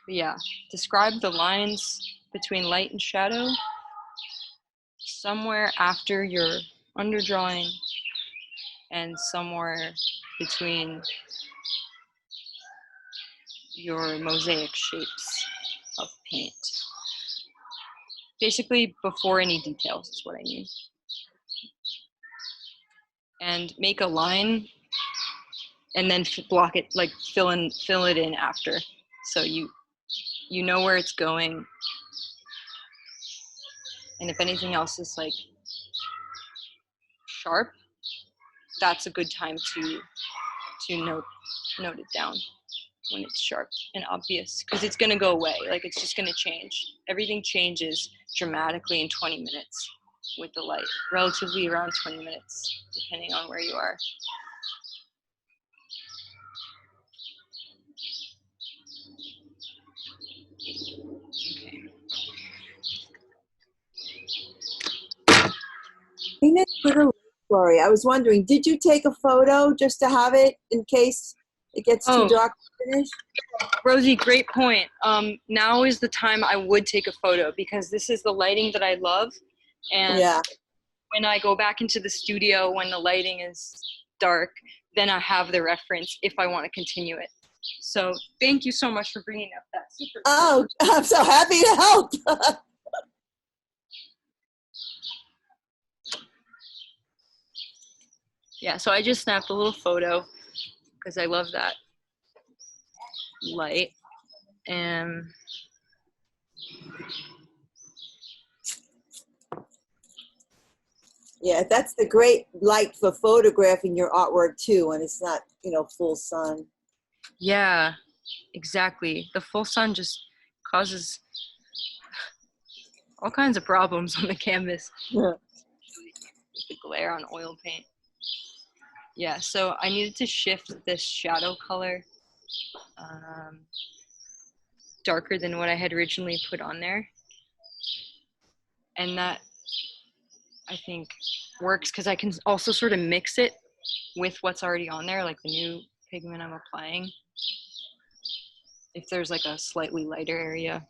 A: But yeah, describe the lines between light and shadow somewhere after your underdrawing and somewhere between your mosaic shapes of paint. Basically before any details is what I mean. And make a line and then block it, like fill it in after. So you know where it's going. And if anything else is like sharp, that's a good time to note it down when it's sharp and obvious, because it's going to go away. Like, it's just going to change. Everything changes dramatically in 20 minutes with the light, relatively around 20 minutes, depending on where you are. Okay.
E: We made a little story. I was wondering, did you take a photo just to have it in case it gets too dark to finish?
A: Rosie, great point. Now is the time I would take a photo, because this is the lighting that I love. And when I go back into the studio, when the lighting is dark, then I have the reference if I want to continue it. So thank you so much for bringing up that. Super
E: cool. I'm so happy to help.
A: Yeah, so I just snapped a little photo because I love that light. And
E: yeah, that's the great light for photographing your artwork too, when it's not, full sun.
A: Yeah, exactly. The full sun just causes all kinds of problems on the canvas.
E: Yeah.
A: The glare on oil paint. Yeah, so I needed to shift this shadow color darker than what I had originally put on there. And that, I think, works because I can also sort of mix it with what's already on there, like the new pigment I'm applying, if there's like a slightly lighter area.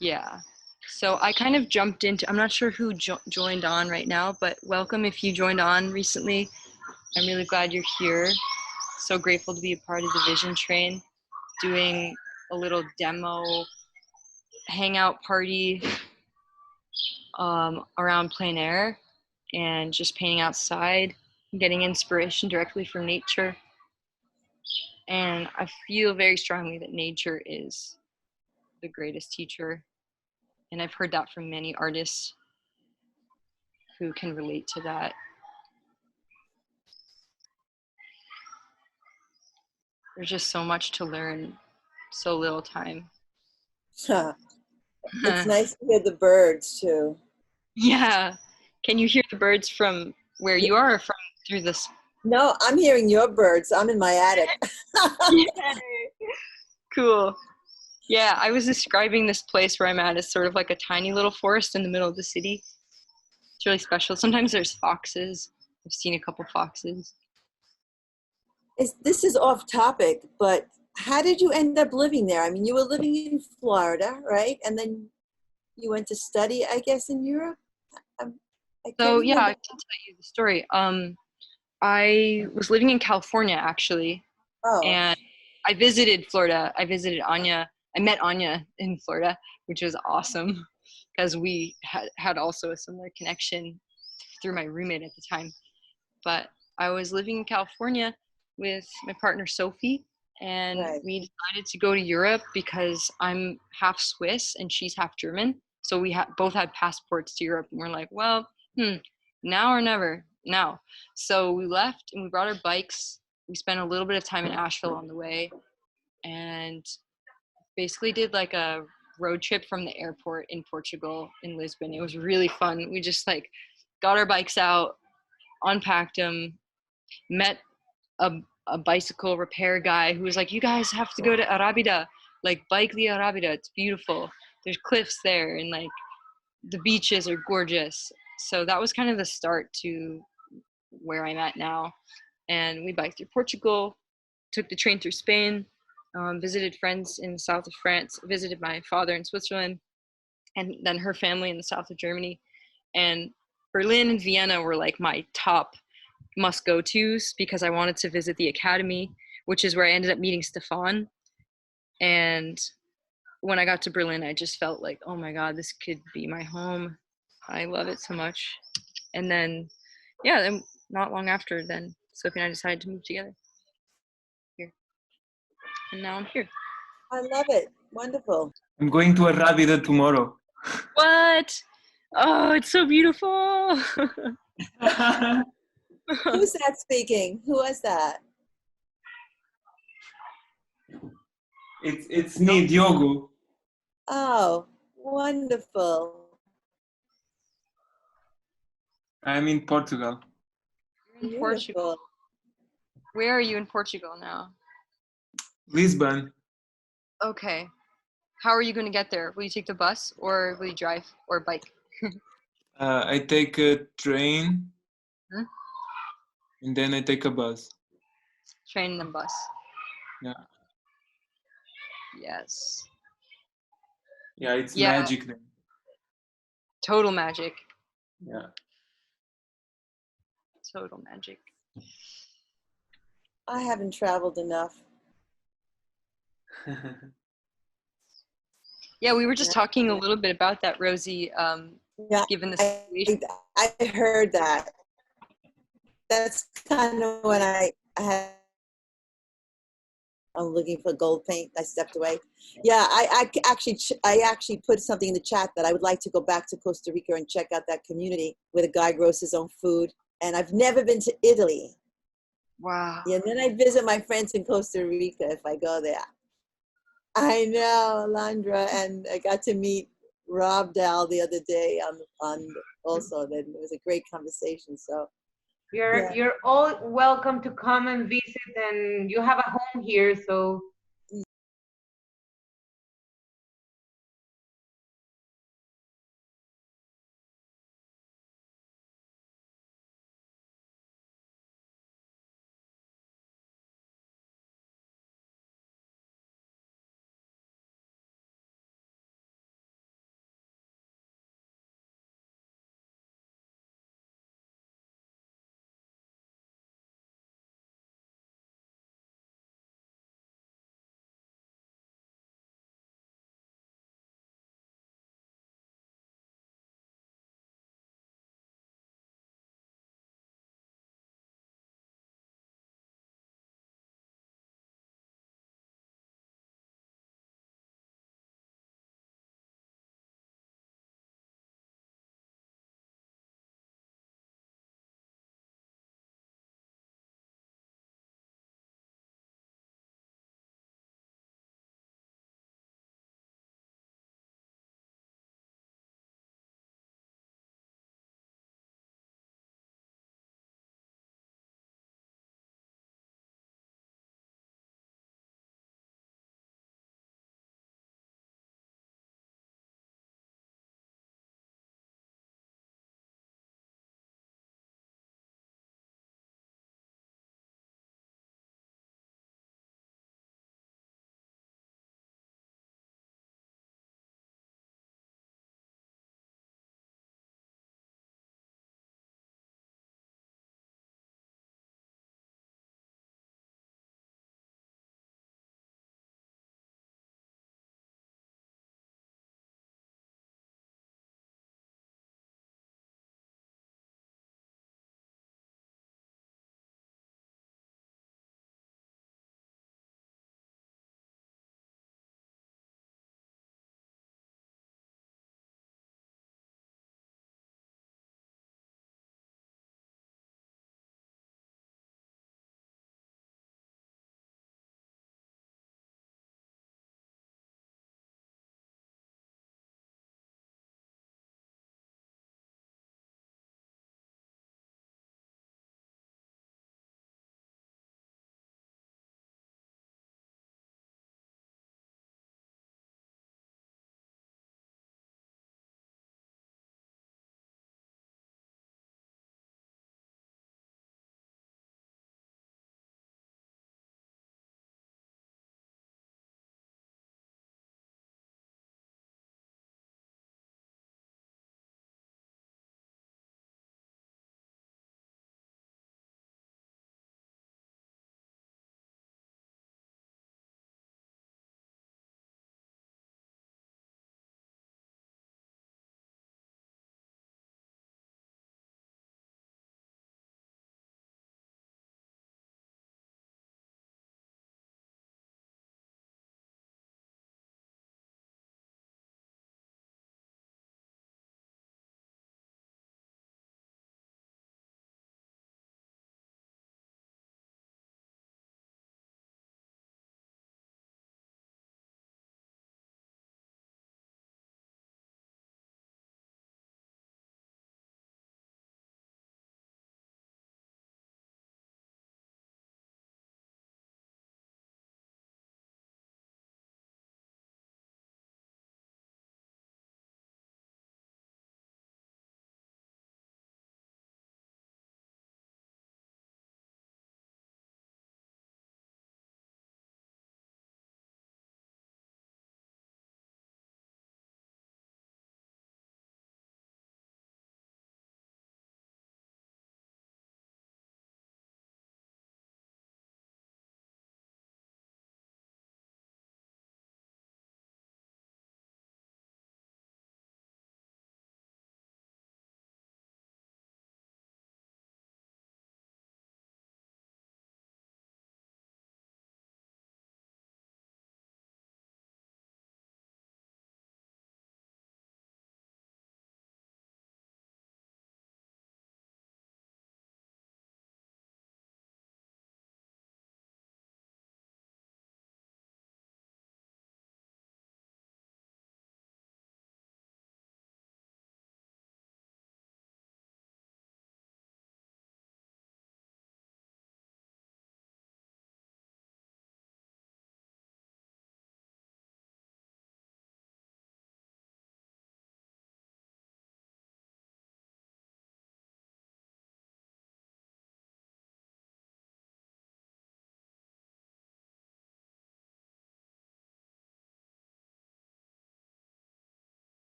A: Yeah, so I kind of jumped into, I'm not sure who joined on right now, but welcome if you joined on recently. I'm really glad you're here. So grateful to be a part of the Vision Train, doing a little demo hangout party around plein air and just painting outside, getting inspiration directly from nature. And I feel very strongly that nature is the greatest teacher. And I've heard that from many artists who can relate to that. There's just so much to learn, so little time.
E: It's nice to hear the birds too.
A: Yeah. Can you hear the birds from where you are, or from through this?
E: No, I'm hearing your birds. I'm in my attic.
A: Cool. Yeah, I was describing this place where I'm at as sort of like a tiny little forest in the middle of the city. It's really special. Sometimes there's foxes. I've seen a couple foxes.
E: This is off topic, but how did you end up living there? I mean, you were living in Florida, right? And then you went to study, I guess, in Europe?
A: So yeah, I can tell you the story. I was living in California, actually.
E: Oh.
A: And I visited Florida. I visited Anya. I met Anya in Florida, which was awesome because we had also a similar connection through my roommate at the time. But I was living in California with my partner, Sophie, and we decided to go to Europe because I'm half Swiss and she's half German. So we both had passports to Europe, and we're like, well, now or never, now. So we left and we brought our bikes. We spent a little bit of time in Asheville on the way, and basically did like a road trip from the airport in Portugal, in Lisbon. It was really fun. We just like got our bikes out, unpacked them, met a bicycle repair guy who was like, you guys have to go to Arabida, like bike the Arabida. It's beautiful. There's cliffs there, and like the beaches are gorgeous. So that was kind of the start to where I'm at now. And we biked through Portugal, took the train through Spain, visited friends in the south of France, visited my father in Switzerland, and then her family in the south of Germany. And Berlin and Vienna were like my top must go tos because I wanted to visit the academy, which is where I ended up meeting Stefan. And when I got to Berlin, I just felt like, oh my God, this could be my home. I love it so much. And then, yeah, then not long after, then Sophie and I decided to move together here. And now I'm here.
E: I love it. Wonderful.
C: I'm going to Arrábida tomorrow.
A: What? Oh, it's so beautiful.
E: Who's that speaking? Who was that?
C: It's me, Diogo.
E: Oh, wonderful.
C: I'm in Portugal.
A: In Portugal.
E: Beautiful.
A: Where are you in Portugal now?
C: Lisbon.
A: Okay. How are you going to get there? Will you take the bus or will you drive or bike?
C: I take a train
A: Hmm?
C: and then I take a bus.
A: Train and bus.
C: Yeah,
A: Yes.
C: yeah, it's
A: Yeah.
C: magic then.
A: Total magic.
C: Yeah.
A: Total magic.
E: I haven't traveled enough.
A: Yeah, we were just talking a little bit about that, Rosie,
E: Yeah,
A: given the situation.
E: I heard that. That's kind of when I had. I'm looking for gold paint. I stepped away. Yeah, I actually put something in the chat that I would like to go back to Costa Rica and check out that community where the guy grows his own food. And I've never been to Italy.
A: Wow.
E: Yeah, and then I visit my friends in Costa Rica if I go there. I know, Alondra, and I got to meet Rob Dahl the other day on also. That it was a great conversation. So
F: You're all welcome to come and visit, and you have a home here, so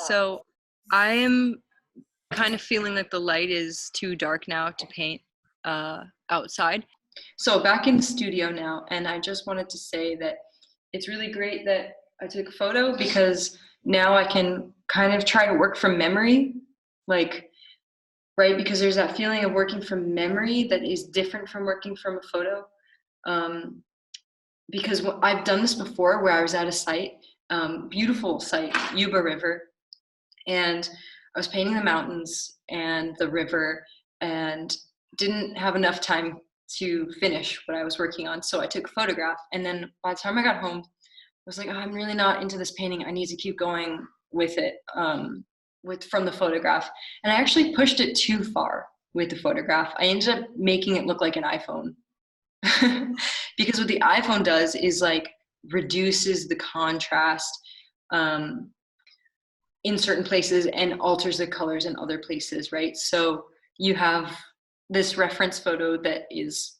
A: So I am kind of feeling like the light is too dark now to paint outside. So back in the studio now, and I just wanted to say that it's really great that I took a photo, because now I can kind of try to work from memory, like, right? Because there's that feeling of working from memory that is different from working from a photo. Because I've done this before where I was at a site, beautiful site, Yuba River, and I was painting the mountains and the river and didn't have enough time to finish what I was working on. So I took a photograph, and then by the time I got home, I was like, oh, I'm really not into this painting. I need to keep going with it, from the photograph. And I actually pushed it too far with the photograph. I ended up making it look like an iPhone. Because what the iPhone does is like reduces the contrast in certain places and alters the colors in other places, right? So you have this reference photo that is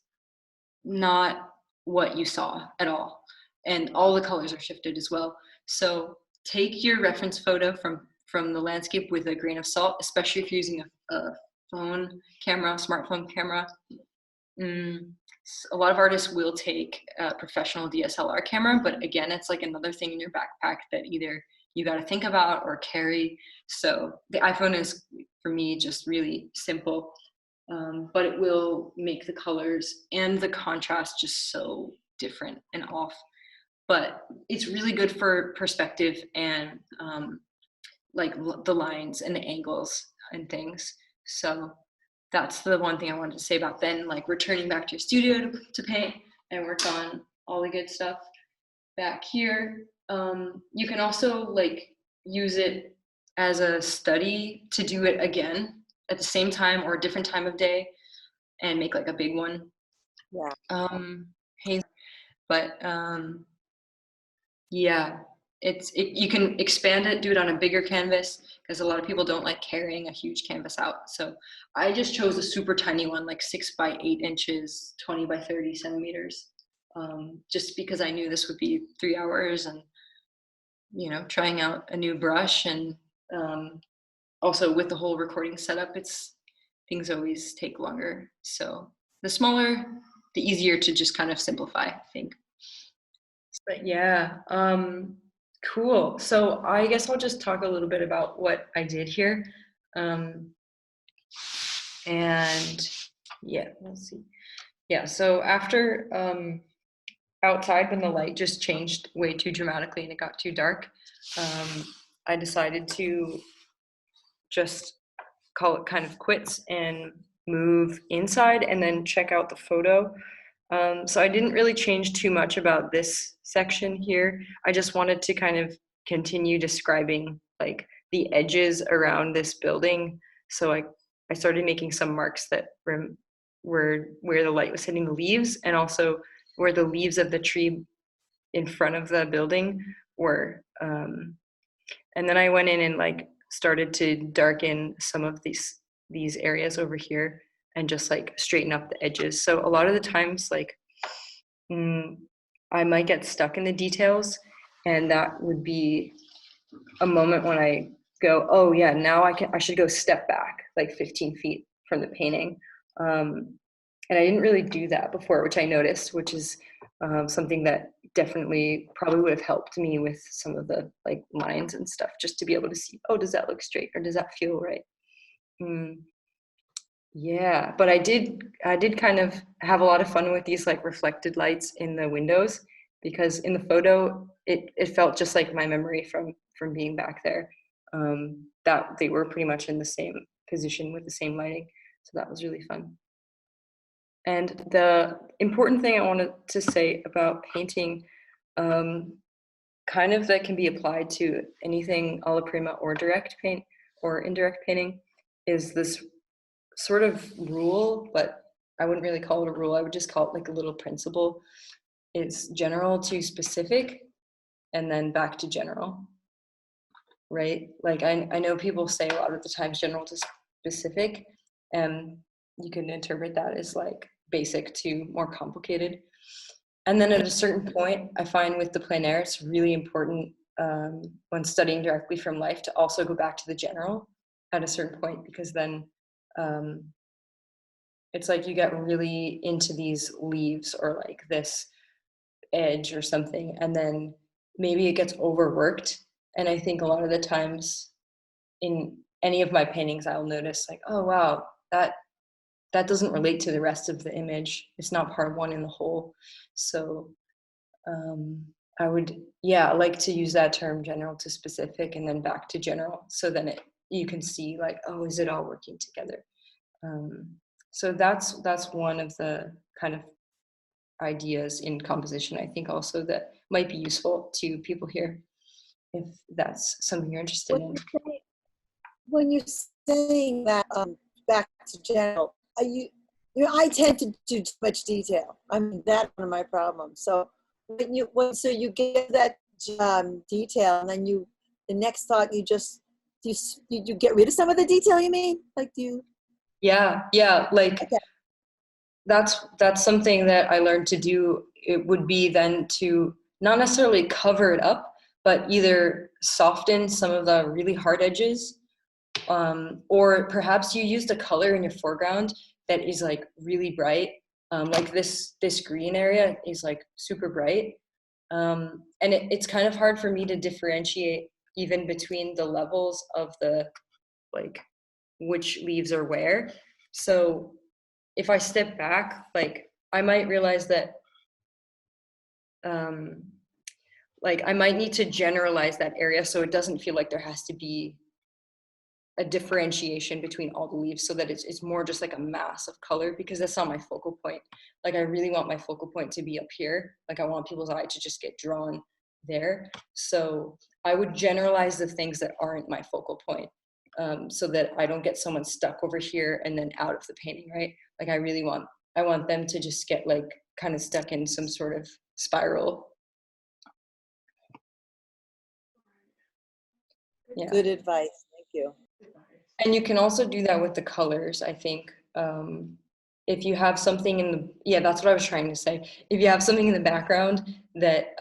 A: not what you saw at all, and all the colors are shifted as well. So take your reference photo from the landscape with a grain of salt, especially if you're using a phone camera, smartphone camera. A lot of artists will take a professional DSLR camera, but again, it's like another thing in your backpack that either you got to think about or carry. So the iPhone is, for me, just really simple, but it will make the colors and the contrast just so different and off. But it's really good for perspective and like the lines and the angles and things. So that's the one thing I wanted to say about then, like returning back to your studio to paint and work on all the good stuff back here. You can also like use it as a study to do it again at the same time or a different time of day and make like a big one.
E: Yeah.
A: But yeah, you can expand it, do it on a bigger canvas, because a lot of people don't like carrying a huge canvas out. So I just chose a super tiny one, like 6 by 8 inches, 20 by 30 centimeters, just because I knew this would be 3 hours, and trying out a new brush, and also with the whole recording setup, things always take longer. So the smaller, the easier to just kind of simplify, I think. But yeah, cool. So I guess I'll just talk a little bit about what I did here. And yeah, let's see. Yeah, so after outside, when the light just changed way too dramatically and it got too dark, I decided to just call it kind of quits and move inside and then check out the photo. So I didn't really change too much about this section here. I just wanted to kind of continue describing like the edges around this building. So I started making some marks that were where the light was hitting the leaves, and also where the leaves of the tree in front of the building were. And then I went in and like started to darken some of these areas over here and just like straighten up the edges. So a lot of the times, like I might get stuck in the details, and that would be a moment when I go, oh yeah, now I should go step back like 15 feet from the painting. And I didn't really do that before, which I noticed, which is something that definitely probably would have helped me with some of the like lines and stuff, just to be able to see, oh, does that look straight, or does that feel right? Yeah, but I did kind of have a lot of fun with these like reflected lights in the windows, because in the photo it felt just like my memory from being back there, that they were pretty much in the same position with the same lighting. So that was really fun. And the important thing I wanted to say about painting, kind of that can be applied to anything alla prima or direct paint or indirect painting, is this sort of rule, but I wouldn't really call it a rule. I would just call it like a little principle. It's general to specific, and then back to general, right? Like I know people say a lot of the times general to specific, and you can interpret that as like basic to more complicated. And then at a certain point, I find with the plein air, it's really important when studying directly from life to also go back to the general at a certain point, because then it's like you get really into these leaves or like this edge or something, and then maybe it gets overworked. And I think a lot of the times in any of my paintings, I'll notice like, oh wow, that doesn't relate to the rest of the image. It's not part one in the whole. So I would, like to use that term general to specific and then back to general. So then you can see like, oh, is it all working together? So that's one of the kind of ideas in composition, I think also that might be useful to people here, if that's something you're interested in.
E: When you're saying that back to general, I tend to do too much detail. I mean, that's one of my problems. So when you get that detail, and then the next thought you get rid of some of the detail. You mean like you?
A: Yeah, like
E: okay.
A: That's something that I learned to do. It would be then to not necessarily cover it up, but either soften some of the really hard edges, or perhaps you used a color in your foreground that is like really bright, like this green area is like super bright, and it's kind of hard for me to differentiate even between the levels of the like which leaves are where. So if I step back, like I might realize that like I might need to generalize that area so it doesn't feel like there has to be a differentiation between all the leaves, so that it's more just like a mass of color, because that's not my focal point. Like I really want my focal point to be up here. Like I want people's eye to just get drawn there. So I would generalize the things that aren't my focal point, so that I don't get someone stuck over here and then out of the painting, right? Like I want them to just get like kind of stuck in some sort of spiral. Yeah.
E: Good advice. Thank you.
A: And you can also do that with the colors, I think. If you have something in the, that's what I was trying to say. If you have something in the background that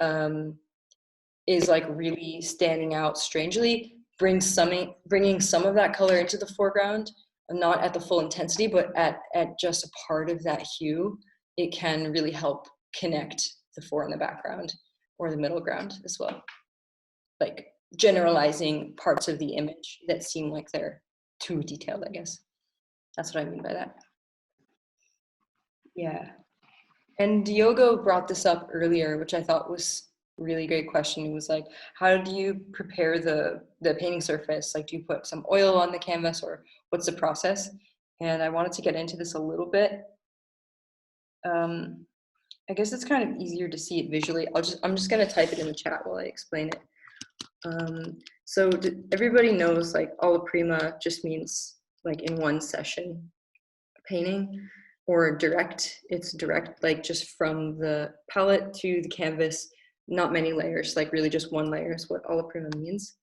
A: is like really standing out strangely, bringing some of that color into the foreground, not at the full intensity, but at just a part of that hue, it can really help connect the fore and the background, or the middle ground as well. Like generalizing parts of the image that seem like they're too detailed, I guess. That's what I mean by that. Yeah. And Diogo brought this up earlier, which I thought was a really great question. It was like, how do you prepare the painting surface? Like, do you put some oil on the canvas, or what's the process? And I wanted to get into this a little bit. I guess it's kind of easier to see it visually. I'm just gonna type it in the chat while I explain it. So everybody knows like alla prima just means like in one session painting, or direct. It's direct, like just from the palette to the canvas, not many layers, like really just one layer is what alla prima means.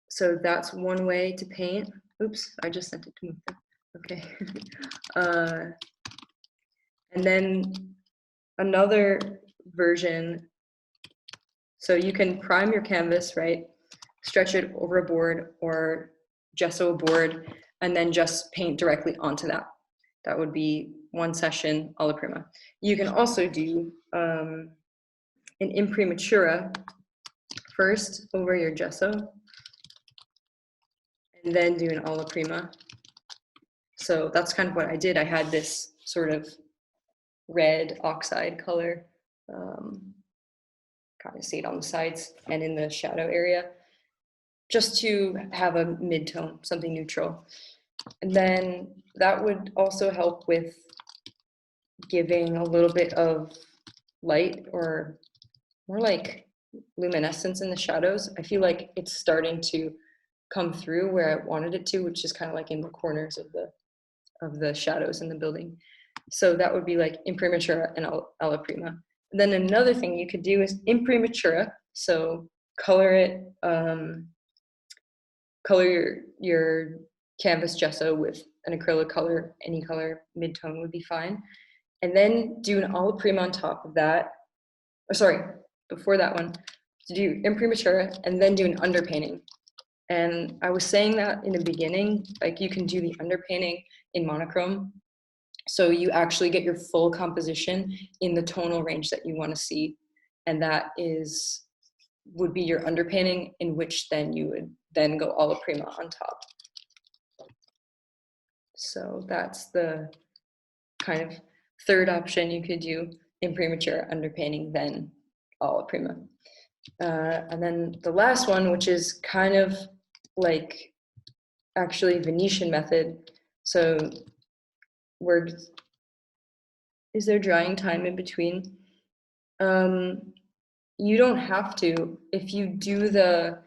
A: So that's one way to paint. Oops, I just sent it to Mutha. Okay. And then another version, so you can prime your canvas, right? Stretch it over a board or gesso a board, and then just paint directly onto that. That would be one session alla prima. You can also do an imprimatura first over your gesso, and then do an alla prima. So that's kind of what I did. I had this sort of red oxide color, kind of see it on the sides and in the shadow area, just to have a mid-tone, something neutral. And then that would also help with giving a little bit of light, or more like luminescence in the shadows. I feel like it's starting to come through where I wanted it to, which is kind of like in the corners of the shadows in the building. So that would be like imprimatura and alla prima. And then another thing you could do is imprimatura. So color it, color your canvas gesso with an acrylic color, any color, mid-tone would be fine. And then do an alla prima on top of that. Or sorry, before that one, to do imprimatura and then do an underpainting. And I was saying that in the beginning, like you can do the underpainting in monochrome. So you actually get your full composition in the tonal range that you want to see. And that would be your underpainting, in which then you would then go alla prima on top. So that's the kind of third option. You could do imprimatur, underpainting, then alla prima. And then the last one, which is kind of like actually Venetian method. So is there drying time in between? You don't have to. If you do the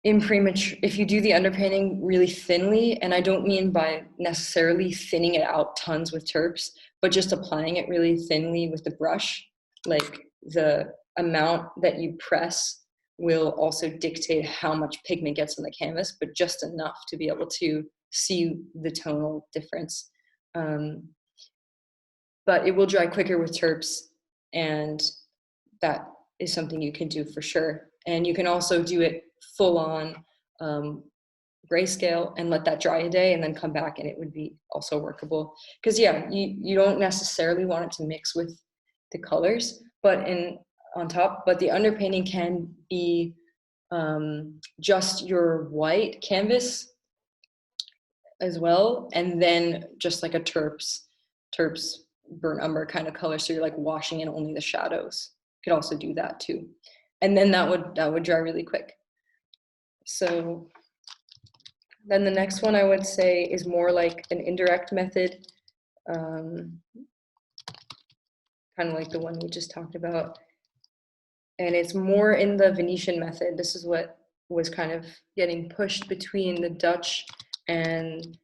A: underpainting really thinly, and I don't mean by necessarily thinning it out tons with terps, but just applying it really thinly with the brush, like the amount that you press will also dictate how much pigment gets on the canvas, but just enough to be able to see the tonal difference. But it will dry quicker with terps, and that is something you can do for sure. And you can also do it full on grayscale and let that dry a day and then come back, and it would be also workable. Because yeah, you don't necessarily want it to mix with the colors, but on top, but the underpainting can be just your white canvas as well, and then just like a terps burnt umber kind of color, so you're like washing in only the shadows. You could also do that too, and then that would dry really quick. So then the next one I would say is more like an indirect method, kind of like the one we just talked about, and it's more in the Venetian method. This is what was kind of getting pushed between the Dutch and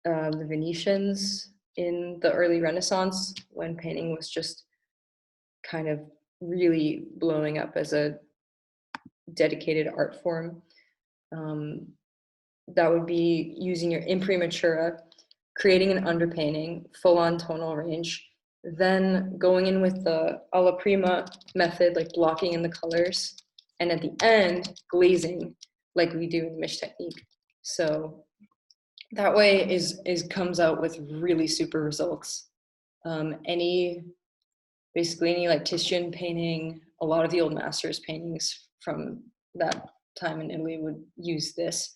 A: the Venetians in the early Renaissance, when painting was just kind of really blowing up as a dedicated art form. That would be using your imprimatura, creating an underpainting, full-on tonal range, then going in with the alla prima method, like blocking in the colors, and at the end, glazing, like we do in the Mish technique. So that way comes out with really super results. Basically any like Titian painting, a lot of the old masters paintings from that time in Italy would use this.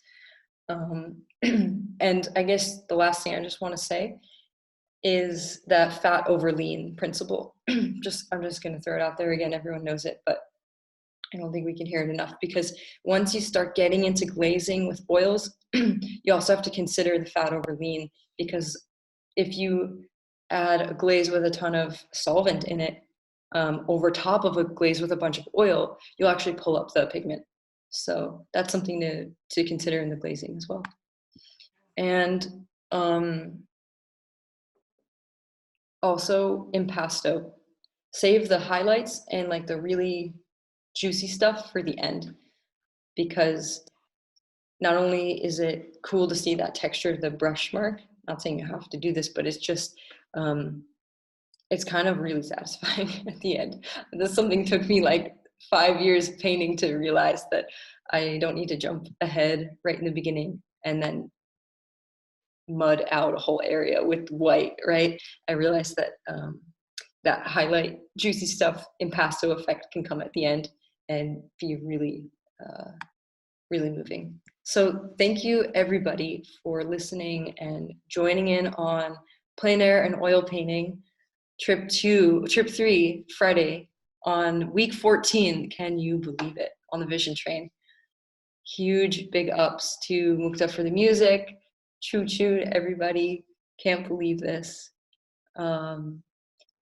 A: And I guess the last thing I just want to say is that fat over lean principle. I'm just going to throw it out there again. Everyone knows it, but I don't think we can hear it enough, because once you start getting into glazing with oils, you also have to consider the fat over lean, because if you add a glaze with a ton of solvent in it over top of a glaze with a bunch of oil, you'll actually pull up the pigment. So that's something to consider in the glazing as well. And also impasto, save the highlights and like the really juicy stuff for the end, because not only is it cool to see that texture of the brush mark, not saying you have to do this, but it's just it's kind of really satisfying at the end. This something took me like 5 years of painting to realize that I don't need to jump ahead right in the beginning and then mud out a whole area with white, right? I realized that that highlight juicy stuff impasto effect can come at the end and be really, really moving. So thank you everybody for listening and joining in on plein air and oil painting trip 3 Friday on week 14. Can you believe it? On the Vision Train. Huge big ups to Mukta for the music. Choo choo to everybody. Can't believe this.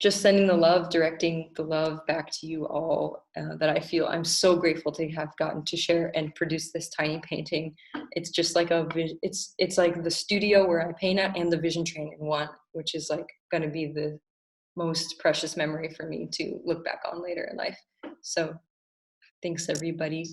A: Just sending the love, directing the love back to you all, that I feel I'm so grateful to have gotten to share and produce this tiny painting. It's just like it's like the studio where I paint at and the Vision Train in one, which is like going to be the most precious memory for me to look back on later in life. So thanks everybody.